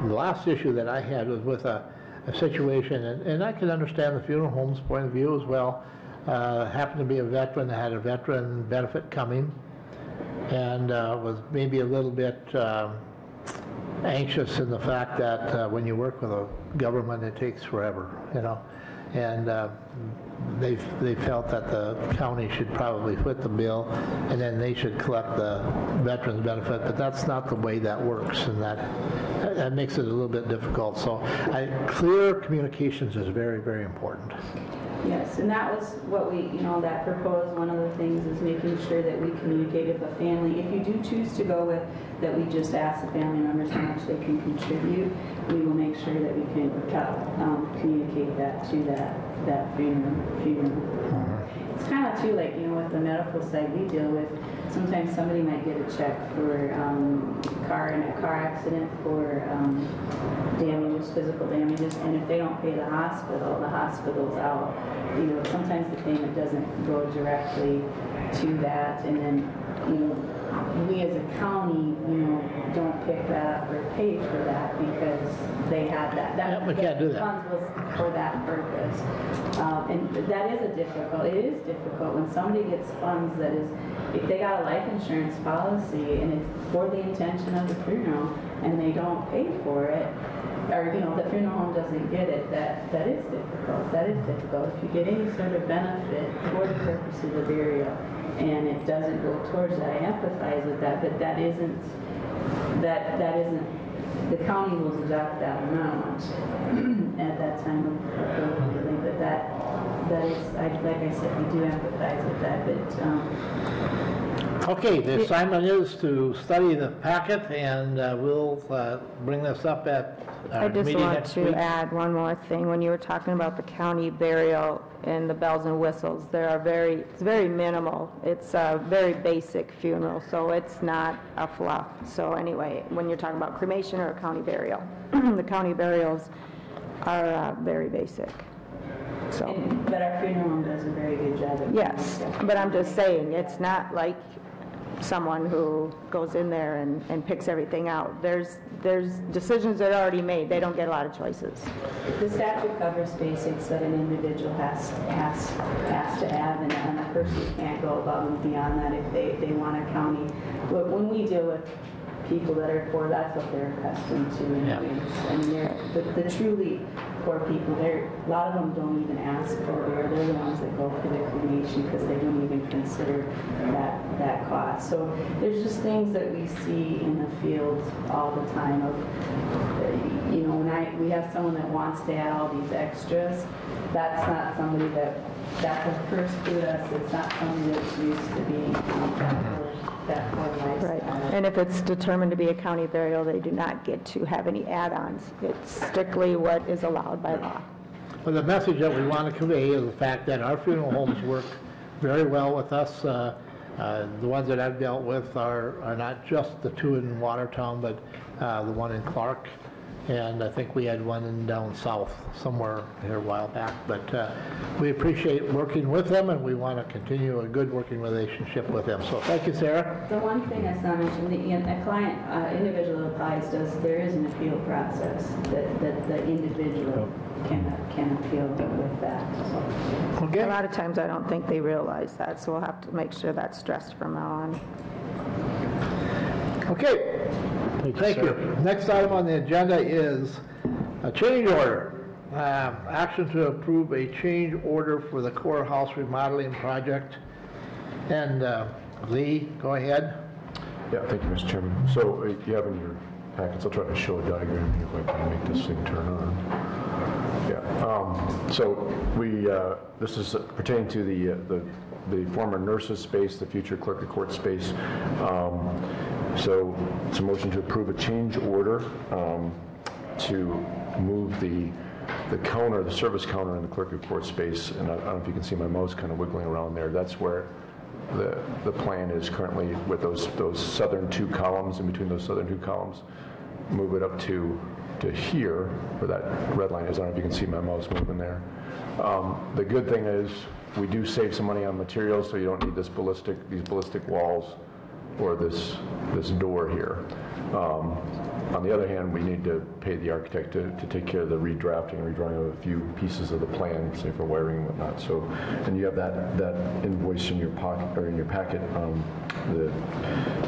last issue that I had was with a situation, and I can understand the funeral home's point of view as well. Happened to be a veteran that had a veteran benefit coming and was maybe a little bit anxious in the fact that when you work with a government it takes forever, and they felt that the county should probably foot the bill and then they should collect the veterans benefit, but that's not the way that works, and that makes it a little bit difficult. So clear communications is very, very important.
Yes, and that was what we, that proposed, one of the things is making sure that we communicate with the family. If you do choose to go with that, we just ask the family members how much they can contribute. We will make sure that we can communicate that to that funeral. It's kind of too, like, with the medical side we deal with, sometimes somebody might get a check for in a car accident for damages, physical damages, and if they don't pay the hospital's out. Sometimes the payment doesn't go directly to that, and then we as a county, don't pick that up or pay for that because they had that.
We can't do that.
Funds was for that purpose. And it is difficult when somebody gets funds that is, if they got a life insurance policy and it's for the intention of the funeral and they don't pay for it, or the funeral home doesn't get it, that is difficult. That is difficult. If you get any sort of benefit for the purpose of the burial and it doesn't go towards that, I empathize with that, but that isn't the county will deduct that amount at that time of billing, but that is, like I said, we do empathize with that, but
Okay, the assignment is to study the packet, and we'll bring this up at our meeting next week.
I just want to add one more thing. When you were talking about the county burial and the bells and whistles, it's very minimal. It's a very basic funeral, so it's not a fluff. So anyway, when you're talking about cremation or a county burial, the county burials are very basic. So.
But our funeral home does a very good job of
yes, but I'm just saying, it's not like someone who goes in there and picks everything out. There's decisions that are already made. They don't get a lot of choices.
The statute covers basics that an individual has to have, and a person can't go above and beyond that if they want a county. But when we deal with people that are poor, that's what they're accustomed to. Anyways. I mean, the truly poor people, a lot of them don't even ask for it. They're the ones that go for the cremation because they don't even consider that cost. So there's just things that we see in the field all the time of, you know, when we have someone that wants to add all these extras, that's not somebody that's a first to us. It's not somebody that's used to being that poor lifestyle.
Right. And if it's determined to be a county burial, they do not get to have any add-ons. It's strictly what is allowed by law.
Well, the message that we want to convey is the fact that our funeral homes work very well with us. The ones that I've dealt with are not just the two in Watertown, but the one in Clark. And I think we had one in down south somewhere here a while back. But we appreciate working with them, and we want to continue a good working relationship with them. So thank you, Sarah.
The one thing that's not mentioned, a client, individual applies, there is an appeal process that the individual can appeal with that. So.
Okay.
A lot of times I don't think they realize that, so we'll have to make sure that's stressed from now on.
Okay. Thank you. Next item on the agenda is a change order. Action to approve a change order for the courthouse remodeling project. And Lee, go ahead.
Yeah, thank you, Mr. Chairman. So you have in your packets, I'll try to show a diagram here if I can make this thing turn on. Yeah. So this is pertaining to the former nurses space, the future clerk of court space. So it's a motion to approve a change order to move the counter, the service counter in the clerk of court space. And I don't know if you can see my mouse kind of wiggling around there. That's where the plan is currently with those southern two columns, in between those southern two columns. Move it up to here, where that red line is. I don't know if you can see my mouse moving there. The good thing is we do save some money on materials, so you don't need these ballistic walls or this door here. On the other hand, we need to pay the architect to take care of the redrafting and redrawing of a few pieces of the plan, say for wiring and whatnot. So, and you have that invoice in your pocket or in your packet.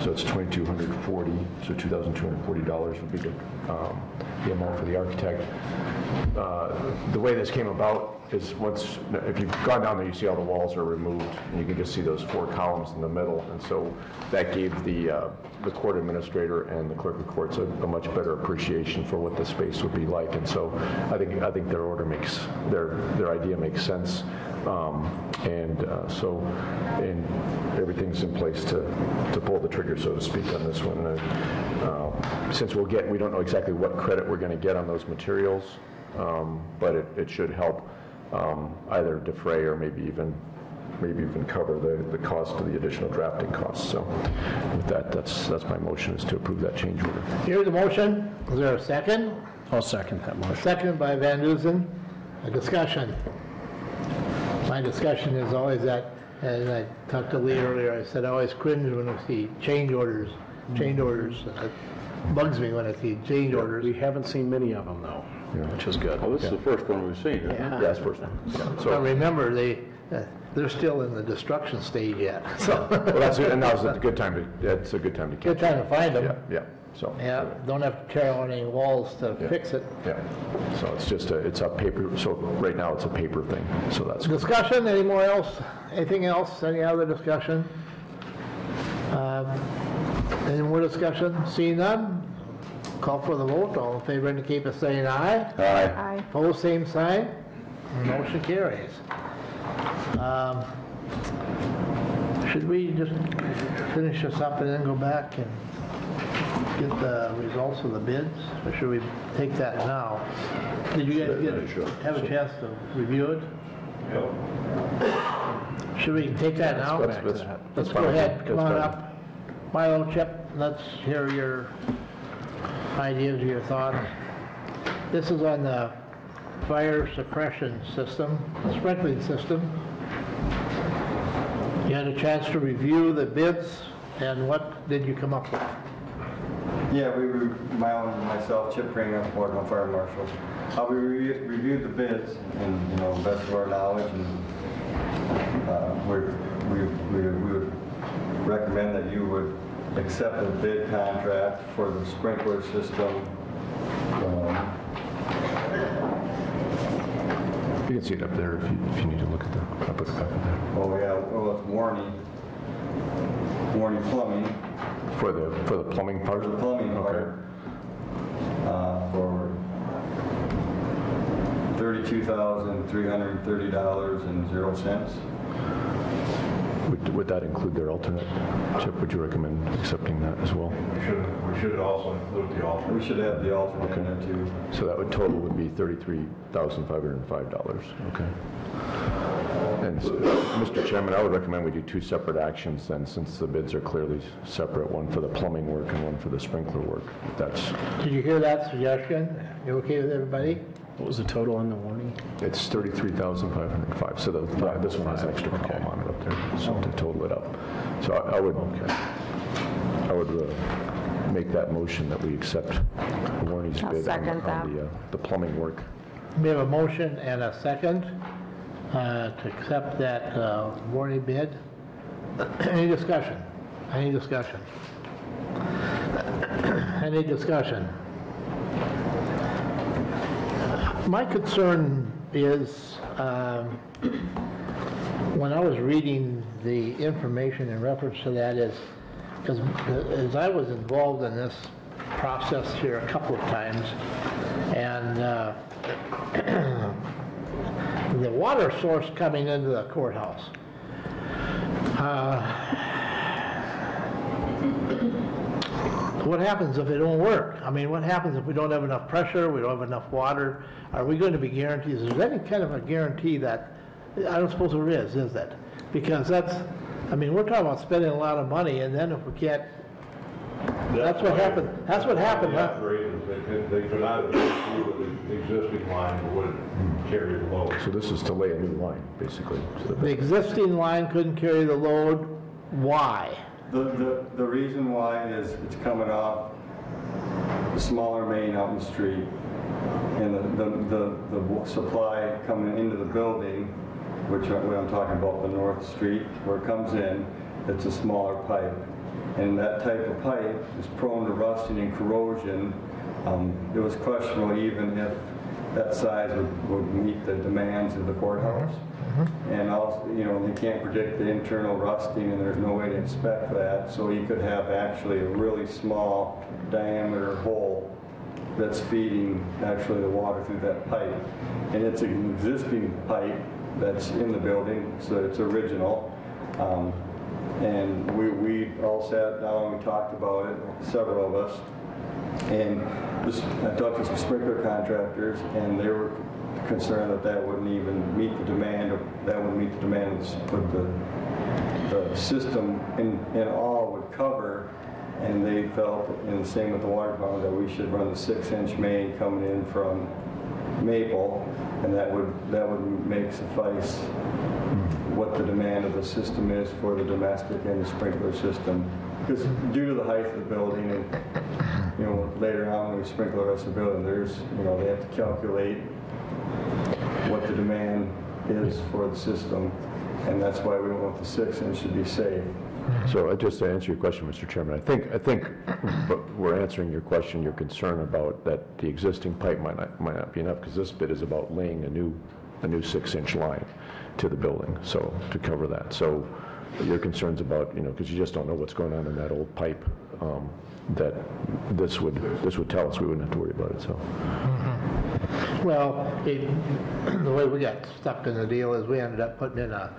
So it's $2,240. So $2,240 would be the amount for the architect. The way this came about is if you've gone down there, you see all the walls are removed, and you can just see those four columns in the middle. And so that gave the court administrator and the clerk of courts a much better appreciation for what the space would be like. And so I think their order their idea makes sense. And everything's in place to pull the trigger, so to speak, on this one. Since we don't know exactly what credit we're going to get on those materials, but it should help either defray or maybe even cover the cost of the additional drafting costs. So with that, that's my motion, is to approve that change order.
Here's the motion. Is there a second?
I'll second that motion.
Seconded by Van Duzen. A discussion. My discussion is always that, and I talked to Lee earlier, I said I always cringe when I see change orders. It bugs me when I see change orders.
We haven't seen many of them, though, which is good.
Well, this is the first one we've seen, isn't it?
Yeah.
Yeah, that's first one. Yeah.
But remember, they're still in the destruction stage yet. So
Well, that's it, and now's a good time to. It's a good time to catch.
good time to find them.
Yeah. So.
Yeah, don't have to tear out any walls to fix it.
Yeah. So it's just it's a paper. So right now it's a paper thing. So that's good.
Discussion, any more else? Anything else? Any other discussion? Any more discussion? Seeing none? Call for the vote. All in favor indicate by saying aye.
Aye.
Aye.
Opposed, same sign. Motion carries. Should we just finish this up and then go back and get the results of the bids? Or should we take that now? Did you guys have a chance to review it? Should we take that now? Let's go ahead, come on up. Milo, Chip, let's hear your ideas, your thoughts. This is on the fire suppression system, sprinkling system. You had a chance to review the bids and what did you come up with?
Yeah, myself, Chip Kringer, Boardman Fire Marshal. We reviewed the bids and, best of our knowledge, and we would recommend that you would accept the bid contract for the sprinkler system.
You can see it up there if you need to look at the, I'll put it back up there.
Oh yeah, well, it's Warney Plumbing.
For the plumbing part?
For the plumbing part.
Okay.
For $32,330.00.
Would that include their alternate? Chip, would you recommend accepting that as well?
We should also include the alternate.
We should have the alternate in there too.
So that would total would be $33,505. Okay. And Mr. Chairman, I would recommend we do two separate actions then, since the bids are clearly separate, one for the plumbing work and one for the sprinkler work.
Did you hear that suggestion? You okay with everybody?
What was the total on the warning?
It's $33,505. So this one has an extra column on it up there, so to total it up. So I would make that motion that we accept Warney's bid on the plumbing work.
We have a motion and a second to accept that Warney bid. Any discussion? Any discussion? Any discussion? My concern is when I was reading the information in reference to that is, because as I was involved in this process here a couple of times, and the water source coming into the courthouse. What happens if it don't work? I mean, what happens if we don't have enough pressure, we don't have enough water? Are we going to be guaranteed? Is there any kind of a guarantee that, I don't suppose there is that? Because we're talking about spending a lot of money, and then if we can't, that's what happened. That's what happened.
The operators, they could not have gone through the existing line would carry the load.
So this is to lay a new line, basically.
The existing line couldn't carry the load. Why?
The reason why is it's coming off the smaller main out in the street, and the supply coming into the building, which I'm talking about the North Street, where it comes in, it's a smaller pipe. And that type of pipe is prone to rusting and corrosion. It was questionable even if that size would meet the demands of the courthouse. And also, they can't predict the internal rusting, and there's no way to inspect that. So you could have actually a really small diameter hole that's feeding actually the water through that pipe. And it's an existing pipe that's in the building, so it's original. And we all sat down and we talked about it, several of us. And I talked to some sprinkler contractors, and they were concerned that wouldn't even meet the demand, what the system in all would cover. And they felt, and the same with the water department, that we should run the 6-inch main coming in from Maple, and that would make suffice what the demand of the system is for the domestic and the sprinkler system. Because due to the height of the building, and later on when we sprinkle the rest of the building, there's they have to calculate what the demand is for the system, and that's why we want the 6-inch to be safe.
So just to answer your question, Mr. Chairman, I think we're answering your question, your concern about that the existing pipe might not be enough, because this bid is about laying a new 6-inch line to the building, so to cover that. So your concerns about, because you just don't know what's going on in that old pipe, that this would tell us, we wouldn't have to worry about it. So.
Well, the way we got stuck in the deal is we ended up putting in a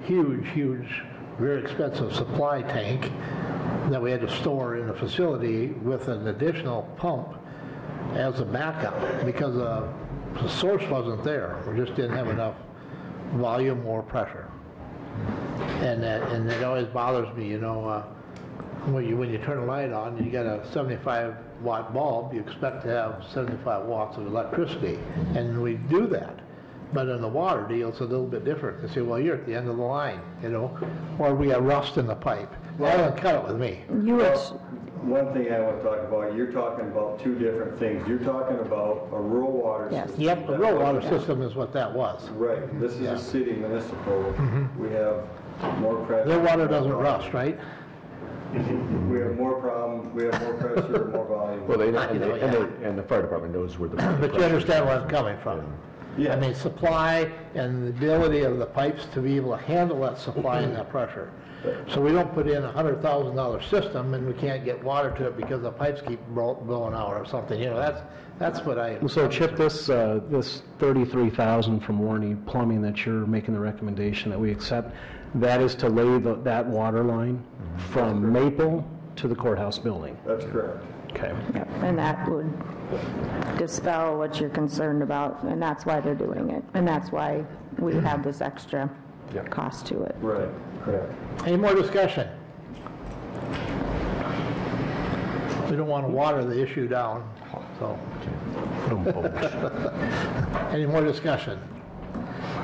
huge, very expensive supply tank that we had to store in the facility with an additional pump as a backup, because the source wasn't there. We just didn't have enough volume or pressure. And it always bothers me, when you turn a light on, you got a 75-watt bulb, you expect to have 75 watts of electricity, and we do that. But in the water deal, it's a little bit different. They say, well, you're at the end of the line, or we got rust in the pipe. Alan, cut it with me.
You would,
One thing I want to talk about, you're talking about two different things. You're talking about a rural water
Yes.
system.
Yep, the rural water system is what that was.
Right, this is
Yeah.
a city municipal. We have more pressure.
Their water doesn't rust, right?
We have more problem, we have more pressure, more volume.
Well,
know, yeah.
and the fire department knows where the.
But you understand where I'm coming from.
Yeah.
I mean, supply and the ability of the pipes to be able to handle that supply and that pressure. So we don't put in a $100,000 system and we can't get water to it because the pipes keep blowing out or something, you know, that's what I.
So Chip, this $33,000 from Warney Plumbing that you're making the recommendation that we accept, that is to lay that water line from Maple to the courthouse building?
That's correct.
Okay.
yep, and that would dispel what you're concerned about, and that's why they're doing it. And that's why we have this extra
Yep.
cost to it.
Right, correct.
Any more discussion? We don't want to water the issue down, so. Any more discussion?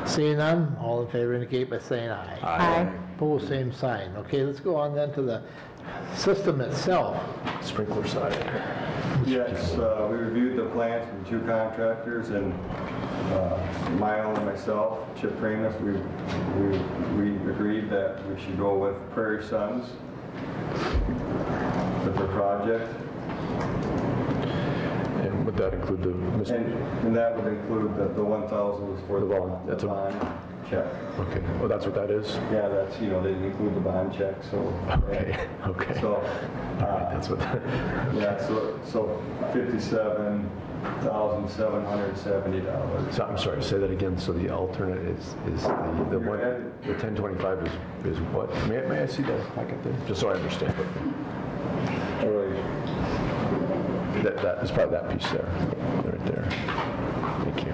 Seeing none, all in favor indicate by saying aye.
Aye.
Opposed, same sign. Okay, let's go on then to the system itself.
Sprinkler side.
Yes, we reviewed the plans from two contractors, and Mile and myself, Chip Primus, we agreed that we should go with Prairie Sons with their project.
And would that include the,
And that would include the 1,000 was for the
That's a-
bond check.
okay, well, that's what that is?
Yeah, that's, you know, they didn't include the bond check, so.
Okay, okay.
So,
That's what that,
yeah, so $57,770.
so I'm sorry, say that again, so the alternate is the one, the 1025 is what? May I see that packet there? Just so I understand. That is probably that piece there, right there. Thank you.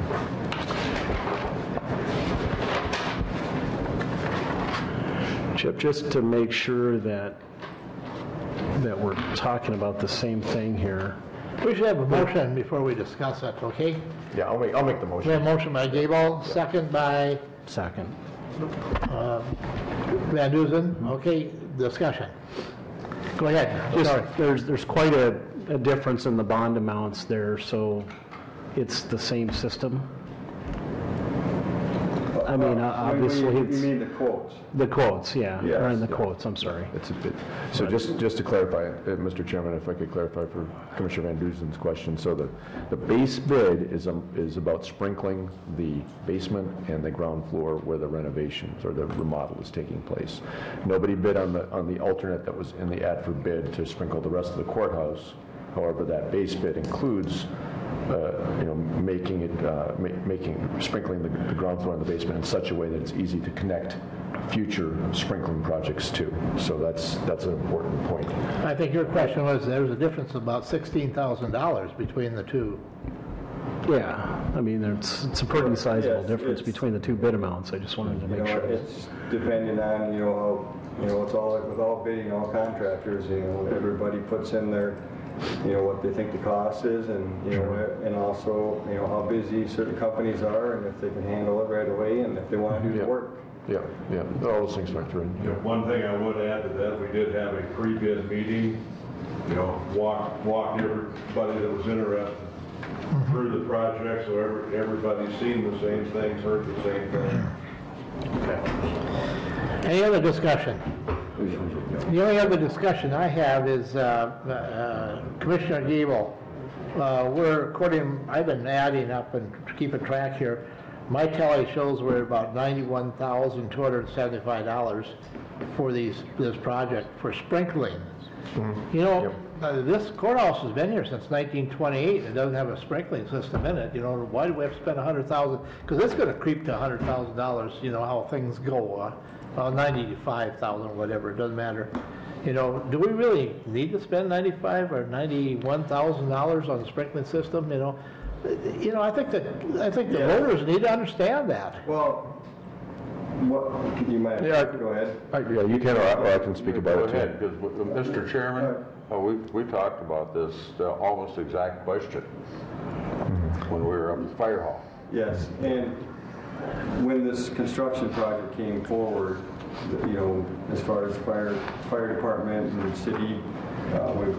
Chip, just to make sure that we're talking about the same thing here.
We should have a motion before we discuss it, okay?
Yeah, I'll make the
We
motion.
have a motion by Gable, second by
Second.
Van Duzen. Okay, discussion. Go ahead, sorry.
There's quite a difference in the bond amounts there, so it's the same system? I mean, obviously,
You
it's
mean the quotes?
the quotes, yeah,
Yes,
or in the
yeah.
quotes, I'm sorry.
It's a bit, so just to clarify, Mr. Chairman, if I could clarify for Commissioner Van Duzen's question, so the base bid is about sprinkling the basement and the ground floor where the renovations or the remodel is taking place. Nobody bid on the alternate that was in the ad for bid to sprinkle the rest of the courthouse. However, that base bid includes sprinkling the ground floor and the basement in such a way that it's easy to connect future sprinkling projects to. So that's an important point.
I think your question was, there's a difference of about $16,000 between the two.
Yeah, I mean, it's a pretty sizable
Yes,
difference
it's-
between the two bid amounts. I just wanted to
You
make
know,
sure.
it's depending on, it's all, with all bidding, all contractors, everybody puts in their, what they think the cost is, and, and also, how busy certain companies are, and if they can handle it right away, and if they want to do the
Yeah.
work.
Yeah, all those things factor in.
You know, one thing I would add to that, we did have a pre-bid meeting, walked everybody that was interested through the project, so everybody's seen the same things, heard the same thing.
Any other discussion? The only other discussion I have is Commissioner Gable. I've been adding up and keeping track here. My tally shows we're at about $91,275 for this project for sprinkling. This courthouse has been here since 1928. It doesn't have a sprinkling system in it. Why do we have to spend $100,000? Because it's going to creep to $100,000. How things go. 95,000, whatever. It doesn't matter. Do we really need to spend $95,000 or $91,000 on the sprinkling system? I think the voters need to understand that.
Well, you might, go ahead.
Yeah, you can, or I can speak about
Go
it too.
ahead, because Mr. Chairman, we talked about this, almost exact question when we were up at the fire hall.
Yes, and when this construction project came forward, as far as fire department and the city,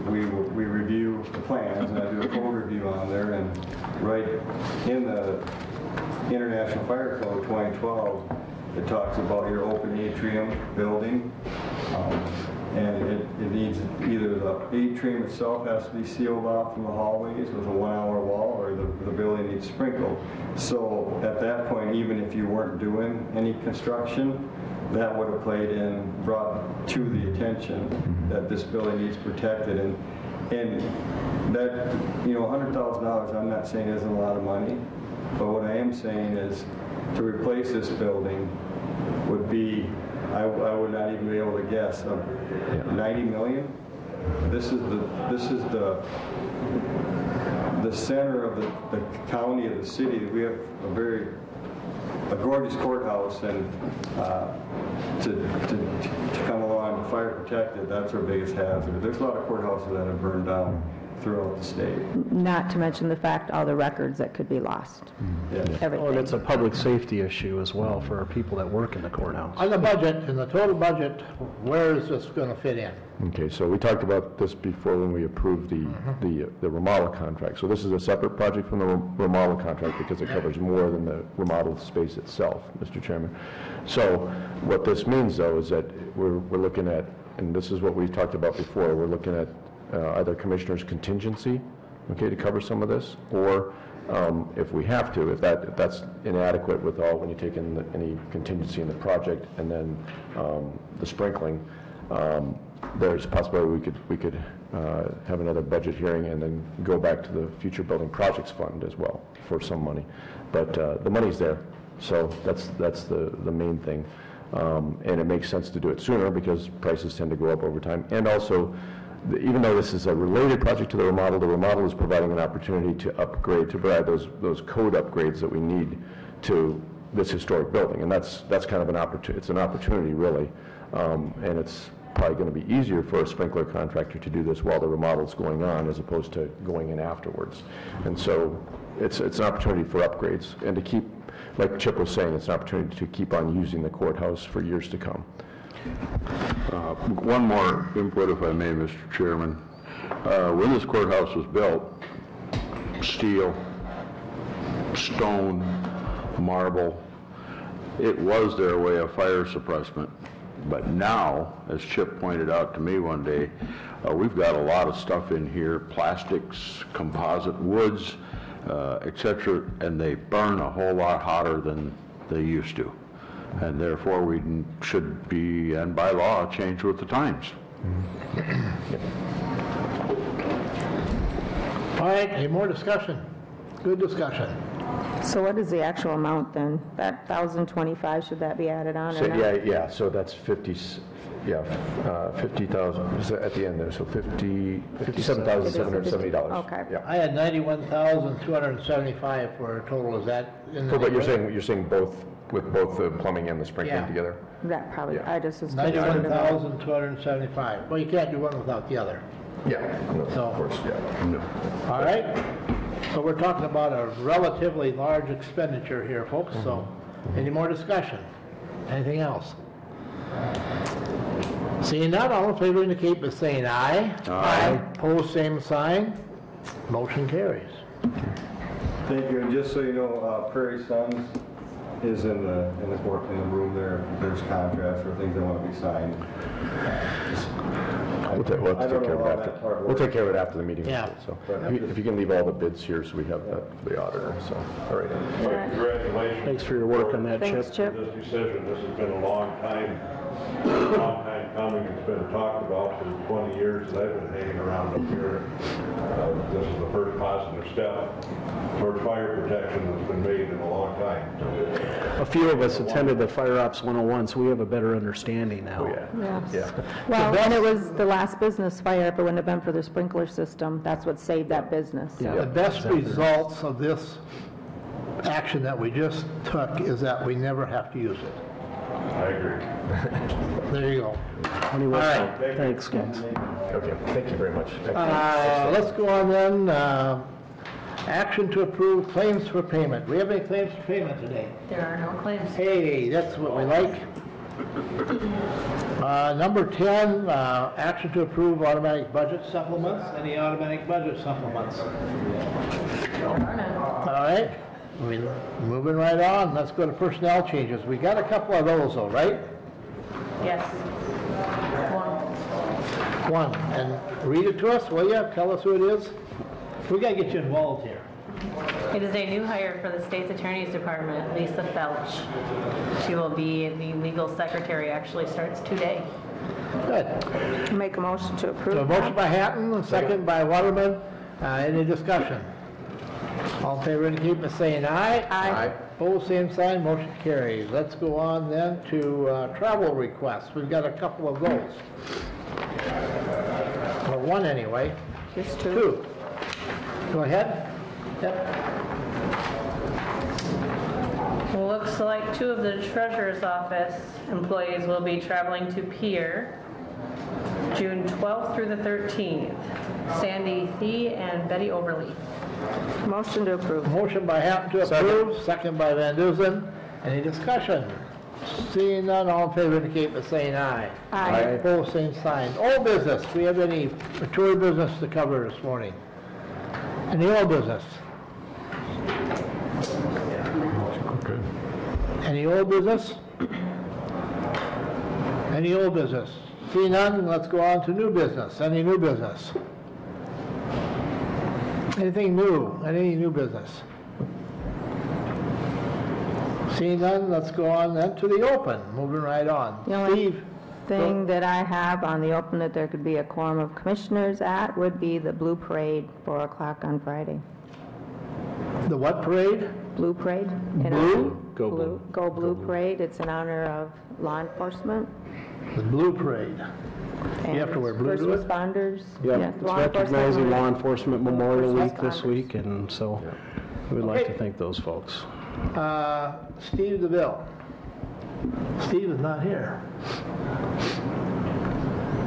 we review the plans, and I do a code review on there, and right in the International Fire Code 2012, it talks about your open atrium building, and it needs either the atrium itself has to be sealed off from the hallways with a 1-hour wall, or the building needs sprinkled. So at that point, even if you weren't doing any construction, that would have brought to the attention that this building needs protected, and that, $100,000, I'm not saying isn't a lot of money, but what I am saying is to replace this building would be, I would not even be able to guess, $90 million. This is the center of the county, of the city. We have a gorgeous courthouse, and to come along fire protected, that's our biggest hazard. There's a lot of courthouses that have burned down throughout the state.
Not to mention the fact all the records that could be lost. Everything.
Oh, and it's a public safety issue as well for our people that work in the courthouse.
On the budget, in the total budget, where is this going to fit in?
Okay, so we talked about this before when we approved the remodel contract. So this is a separate project from the remodel contract because it covers more than the remodel space itself, Mr. Chairman. So what this means, though, is that we're looking at, and this is what we talked about before, we're looking at either commissioner's contingency, okay, to cover some of this, or if we have to, if that's inadequate when you take in any contingency in the project and then the sprinkling, there's a possibility we could have another budget hearing and then go back to the future building projects fund as well for some money. But the money's there, so that's the main thing. And it makes sense to do it sooner because prices tend to go up over time. And also, even though this is a related project to the remodel is providing an opportunity to upgrade, to provide those code upgrades that we need to this historic building. And that's kind of an opportunity. It's an opportunity, really. And it's probably going to be easier for a sprinkler contractor to do this while the remodel is going on as opposed to going in afterwards. And so it's an opportunity for upgrades and to keep, like Chip was saying, it's an opportunity to keep on using the courthouse for years to come.
One more input, if I may, Mr. Chairman. When this courthouse was built, steel, stone, marble, it was their way of fire suppressment. But now, as Chip pointed out to me one day, we've got a lot of stuff in here, plastics, composite woods, etc., and they burn a whole lot hotter than they used to. And therefore, we should be, and by law, change with the times.
All right, any more discussion? Good discussion.
So what is the actual amount then? That 1,025, should that be added on?
So,
or not?
yeah, so that's 50,000 at the end there, so $57,770.
Okay.
Yeah.
I had $91,275 for a total. Is that in the?
But you're saying both, with both the plumbing and the sprinkling
Yeah.
together?
That probably,
Yeah.
I just was.
$91,275. Well, you can't do one without the other.
Yeah, no,
So-
of course, yeah. No.
All right? So we're talking about a relatively large expenditure here, folks, so any more discussion? Anything else? Seeing none, all in favor indicate by saying aye. Aye. Opposed, same sign. Motion carries.
Thank you, and just so you know, Prairie Sons is in the room there. There's contracts or things that want to be signed.
We'll take care of it after. We'll take care of it after the meeting.
Yeah.
So if you can leave all the bids here, so we have that for the auditor. So, all right.
Congratulations.
Thanks for your work on that,
Thanks,
Chip.
Chip.
This decision, this has been a long time coming. It's been talked about for 20 years that I've been hanging around up here. This is the first positive step towards fire protection that's been made in a long time.
A few of us attended the Fire Ops 101, so we have a better understanding now.
Oh, yeah.
Yes.
Yeah.
Well, and it was the last business fire, if it wouldn't have been for the sprinkler system, that's what saved that business. so.
Yeah.
The best results of this action that we just took is that we never have to use it.
I agree.
There you go.
Anyway,
All right.
thanks, guys.
Okay, thank you very much.
Let's go on then. Action to approve claims for payment. Do we have any claims for payment today?
There are no claims.
Hey, that's what we like. Number 10, action to approve automatic budget supplements. Any automatic budget supplements? All right, moving right on. Let's go to personnel changes. We got a couple of those though, right?
Yes.
One, and read it to us, will you? Tell us who it is. We got to get you involved here.
It is a new hire for the State's Attorney's Department, Lisa Felch. She will be the legal secretary, actually starts today.
Good.
Make a motion to approve.
So a motion by Hatton, a second by Waterman. Any discussion? All in favor indicate by saying aye.
Aye.
Opposed, same sign, motion carries. Let's go on then to travel requests. We've got a couple of those. Or one anyway.
Just two.
Two. Go ahead. Yep.
Looks like two of the treasurer's office employees will be traveling to Pier, June 12th through the 13th. Sandy Thie and Betty Overly.
Motion to approve.
Motion by Hatton to approve, second by Van Duzen. Any discussion? Seeing none, all in favor indicate by saying aye.
Aye.
Opposed, same sign. Old business, do we have any mature business to cover this morning? Any old business? Any old business? Any old business? See none, let's go on to new business. Any new business? Anything new? Any new business? Seeing none, let's go on then to the open. Moving right on.
The only
Steve?
thing that I have on the open that there could be a quorum of commissioners at would be the Blue Parade, 4 o'clock on Friday.
The what parade?
Blue Parade. in
Blue?
honor-
Go Blue.
Go Blue Parade. It's in honor of law enforcement.
The blue parade. You have to wear blue to it?
First responders.
Yep,
yes,
it's
law enforcement.
recognizing Law Enforcement Memorial
First
Week this
responders.
week, and so we would like to
Okay.
thank those folks.
Steve DeVille. Steve is not here.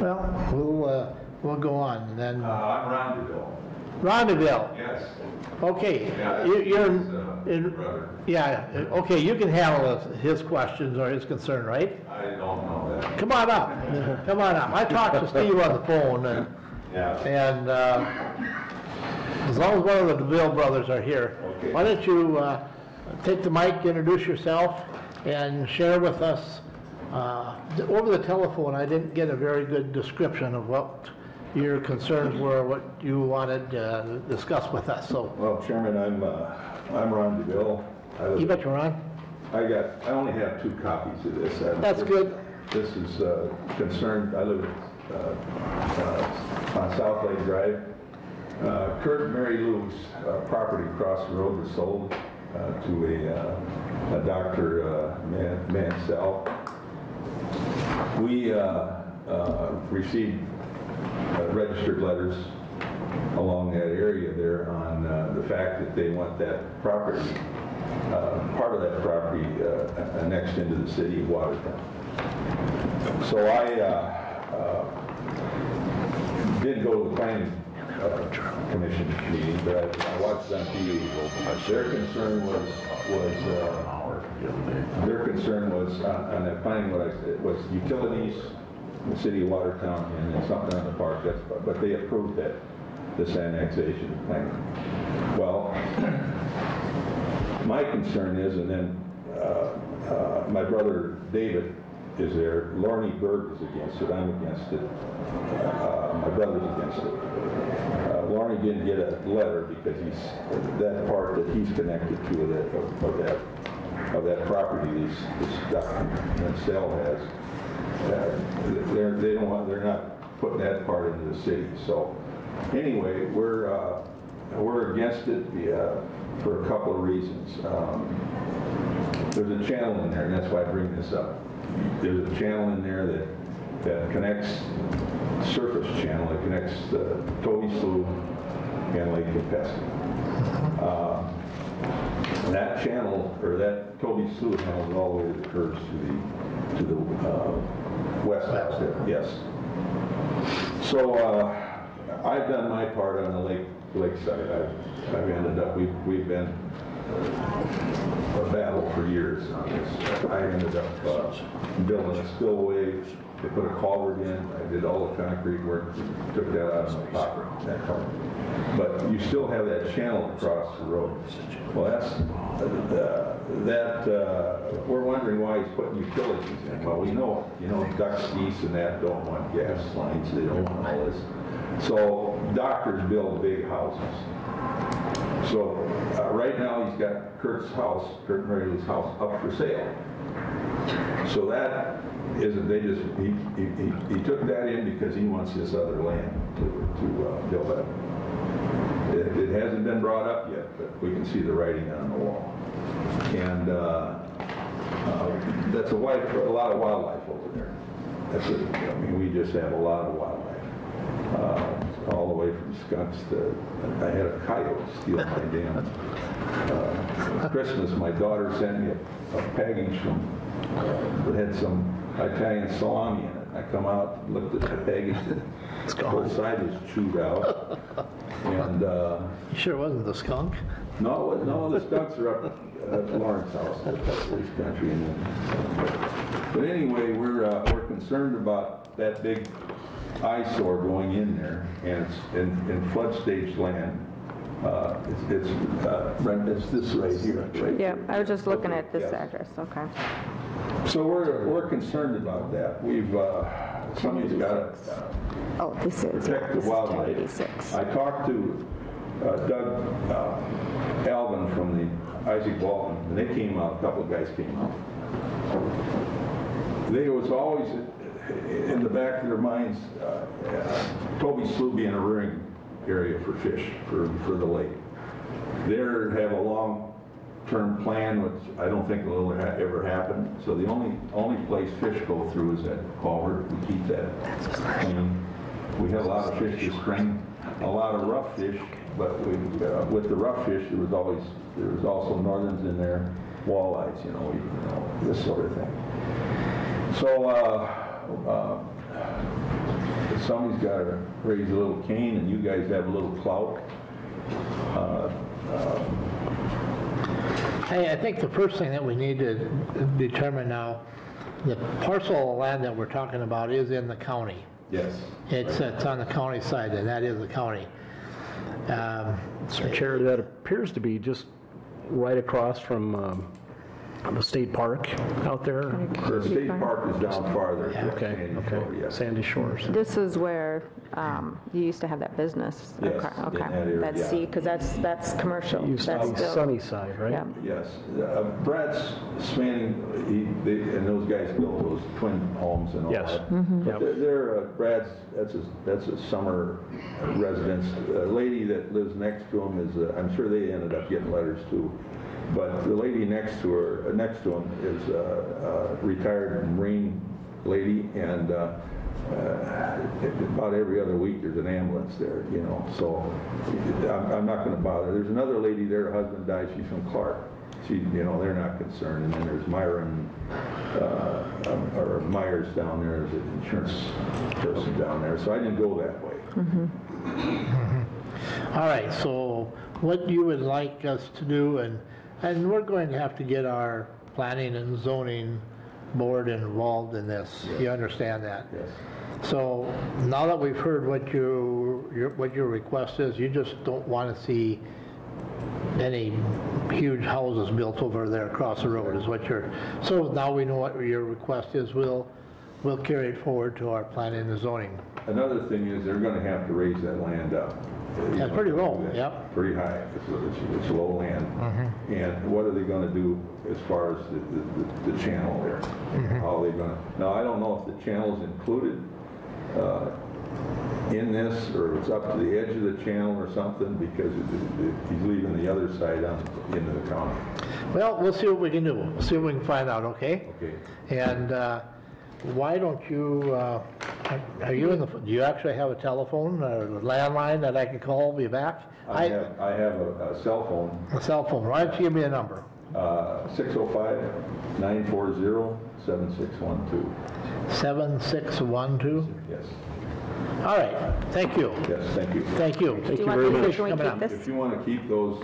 Well, we'll go on and then.
I'm Ron DeVille.
Ron DeVille.
Yes.
Okay,
Yeah,
you're
his brother.
yeah, okay, you can handle his questions or his concern, right?
I don't know that.
Come on up, come on up. I talked to Steve on the phone and,
Yeah.
as long as one of the DeVille brothers are here,
Okay.
why don't you take the mic, introduce yourself, and share with us, over the telephone, I didn't get a very good description of what your concerns were, what you wanted to discuss with us, so.
Well, Chairman, I'm Ron DeVille.
You bet you're on.
I only have 2 copies of this.
That's good.
This is concerned, I live on South Lake Drive. Kurt and Mary Lou's property across the road was sold to a Dr. Mansell. We received registered letters along that area there on the fact that they want that property, part of that property annexed into the city of Watertown. So I did go to the planning commission meeting, but I watched it on TV. Their concern was on that planning, what I said, was utilities, the city of Watertown, and then something on the park. But they approved that, this annexation plan. Well, my concern is, and then my brother David is there. Lorne Berg is against it. I'm against it. My brother's against it. Lorne didn't get a letter because that part that he's connected to of that property, this Dr. Mansell has. They're not putting that part into the city. So anyway, we're against it for a couple of reasons. There's a channel in there, and that's why I bring this up. There's a channel in there that connects, surface channel that connects Toby Slough and Lake Campesca. That channel, or that Toby Slough channel, is all the way to the curves to the west out there. Yes. So I've done my part on the lakeside. I've ended up. We've been a battle for years on this. I ended up building a spillway. They put a culvert in. I did all the concrete work, took that out of my pocket, that culvert. But you still have that channel across the road. Well, we're wondering why he's putting utilities in. Well, we know, ducks, geese, and that don't want gas lines. They don't want all this. So doctors build big houses. So right now he's got Kurt and Mary's house up for sale. So that isn't, he took that in because he wants this other land to build up. It hasn't been brought up yet, but we can see the writing on the wall. And that's a lot of wildlife over there. We just have a lot of wildlife. All the way from skunks to, I had a coyote steal my damn Christmas. My daughter sent me a package that had some Italian salami in it. I come out, looked at the package, both sides was chewed out. And
you sure it wasn't the skunk?
No, the skunks are up at Lawrence House, this country. But anyway, we're concerned about that big eyesore going in there, and it's in flood stage land. It's this right here. Right
Yeah,
here.
I was just looking at this
Yes.
address, okay.
So we're concerned about that. Somebody's got to
Oh, this is
protect the wildlife.
1086.
I talked to Doug Alvin from the Isaac Walton, and they came out, a couple of guys came out. They was always in the back of their minds, Toby Slough being a rearing area for fish, for the lake. They have a long-term plan, which I don't think will ever happen. So the only place fish go through is that culvert. We keep that clean. We had a lot of fish this spring, a lot of rough fish, but with the rough fish, there was also northerns in there, walleyes, this sort of thing. So somebody's got to raise a little cane, and you guys have a little clout.
Hey, I think the first thing that we need to determine now, the parcel of land that we're talking about is in the county.
Yes.
It's on the county side, and that is the county.
Mr. Chair, that appears to be just right across from the state park out there.
The state park is down farther.
Okay,
Yes.
Sandy Shores.
This is where you used to have that business.
Yes,
Okay,
in that area,
that's
yeah.
C, because that's commercial.
Used to
That's
be
still-
Sunnyside, right?
Yeah.
Yes. Brad Spanning, and those guys built those twin homes and all
Yes.
that.
Mm-hmm.
But they're Brad's, that's a summer residence. A lady that lives next to him is, I'm sure they ended up getting letters too. But the lady next to him is a retired Marine lady, and about every other week there's an ambulance there, so I'm not going to bother. There's another lady there, her husband died, she's from Clark. They're not concerned. And then there's Myron, or Myers down there, there's an insurance person down there, so I didn't go that way.
All right, so what you would like us to do, and we're going to have to get our planning and zoning board involved in this.
Yes.
You understand that?
Yes.
So now that we've heard what your request is, you just don't want to see any huge houses built over there across the road is what so now we know what your request is. We'll carry it forward to our planning and zoning.
Another thing is they're going to have to raise that land up.
That's pretty low, yep.
Pretty high. It's low land.
Mm-hmm.
And what are they going to do as far as the channel there?
Mm-hmm.
How are they going to? Now, I don't know if the channel is included in this, or it's up to the edge of the channel or something, because he's leaving the other side into the county.
Well, we'll see what we can do. We'll see what we can find out, okay?
Okay.
And why don't you, do you actually have a telephone or a landline that I can call you back?
I have a cell phone.
A cell phone. Why don't you give me a number?
605-940-7612.
7612?
Yes.
All right, thank you.
Yes, thank you.
Thank you.
Do you want these, or
Thanks
can we
for coming
keep
up.
this?
If you want to keep those,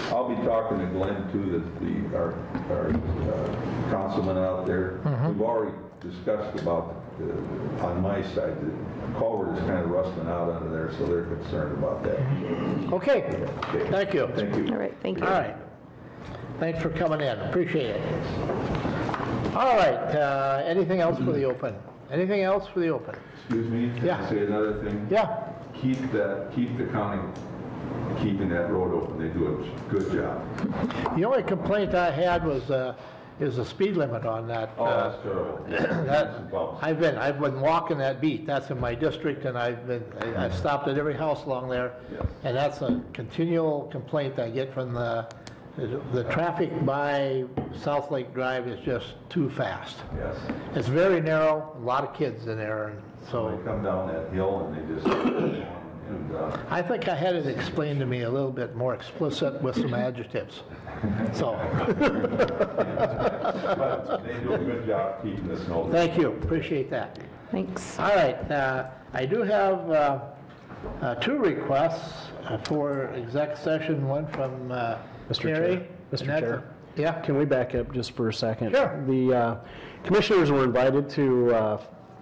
I'll be talking to Glenn too, our councilman out there. We've already discussed about, on my side, the culvert is kind of rusting out under there, so they're concerned about that.
Okay, thank you.
Thank you.
All right, thank you.
All right. Thanks for coming in, appreciate it. All right, anything else for the open? Anything else for the open?
Excuse me? Can
Yeah.
I say another thing?
Yeah,
Keep the county keeping that road open. They do a good job.
the only complaint I had was, is the speed limit on that.
Oh, that's terrible.
that, I've been walking that beat, that's in my district, and I've stopped at every house along there.
Yes.
And that's a continual complaint I get from the traffic by South Lake Drive is just too fast.
Yes.
It's very narrow, a lot of kids in there, and
So
so
they come down that hill and they just, and,
I think I had it explained to me a little bit more explicit with some adjectives. So,
but they do a good job keeping the snow.
thank you, appreciate that.
Thanks.
All right, I do have two requests for exec session, one from
Mr.
Terry.
Chair.
and
Mr.
that's
Chair.
Yeah,
Can we back up just for a second?
Sure.
The commissioners were invited to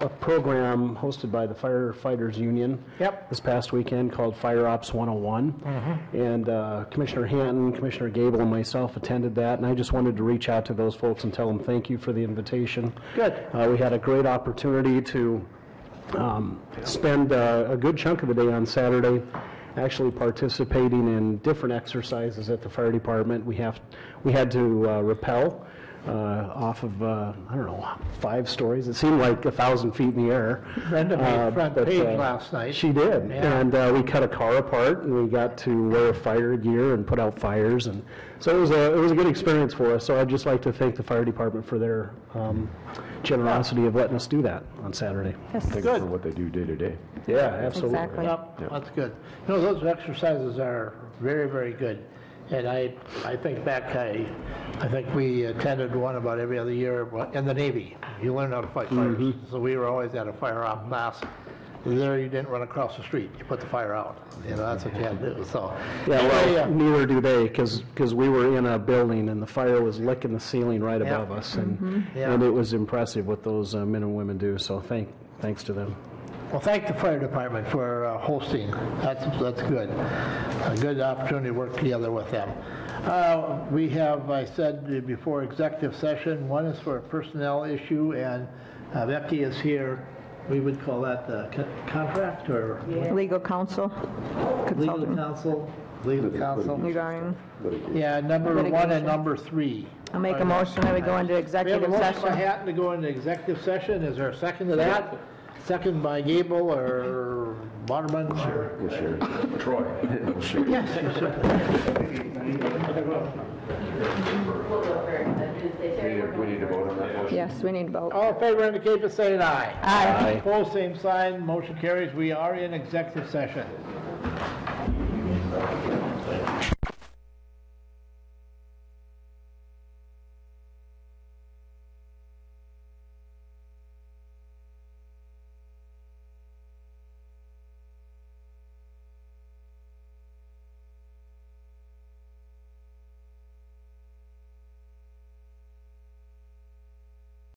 a program hosted by the Firefighters Union
Yep.
this past weekend called Fire Ops 101. And Commissioner Hanton, Commissioner Gable, and myself attended that, and I just wanted to reach out to those folks and tell them thank you for the invitation.
good.
We had a great opportunity to spend a good chunk of the day on Saturday actually participating in different exercises at the fire department. We had to rappel off of, I don't know, 5 stories. It seemed like 1,000 feet in the air.
Brenda made front
but,
page last night.
She did.
Yeah.
And we cut a car apart, and we got to wear fire gear and put out fires. And so it was a good experience for us. So I'd just like to thank the fire department for their generosity of letting us do that on Saturday.
Thank you
Good.
for what they do day to day.
Yeah, absolutely.
Exactly.
Yep, that's good. You know, those exercises are very, very good. And I think back, I think we attended one about every other year in the Navy. You learn how to fight fires. So we were always at a fire op class. There you didn't run across the street, you put the fire out. You know, that's what you had to do, so.
Yeah, well,
Anyway,
neither do they, because we were in a building and the fire was licking the ceiling right
Yeah.
above us. And
Yeah.
and it was impressive what those men and women do, so thanks to them.
Well, thank the fire department for hosting. That's good. A good opportunity to work together with them. We have, I said before, executive session. One is for a personnel issue, and Becky is here. We would call that the contract or
Legal counsel,
legal
consulting
counsel? Legal counsel.
regarding,
Yeah, number 1 and
Litigation.
number 3.
I'll make a motion that we go into
We have a
executive
motion by
session.
Hatton to go into executive session. Is there a second to that? Second by Gable or Waterman?
We'll share. Troy. We'll share.
Yes, you should.
We need to vote on that motion.
Yes, we need to vote.
All in favor indicate by saying aye.
Aye.
Opposed, same sign. Motion carries. We are in executive session.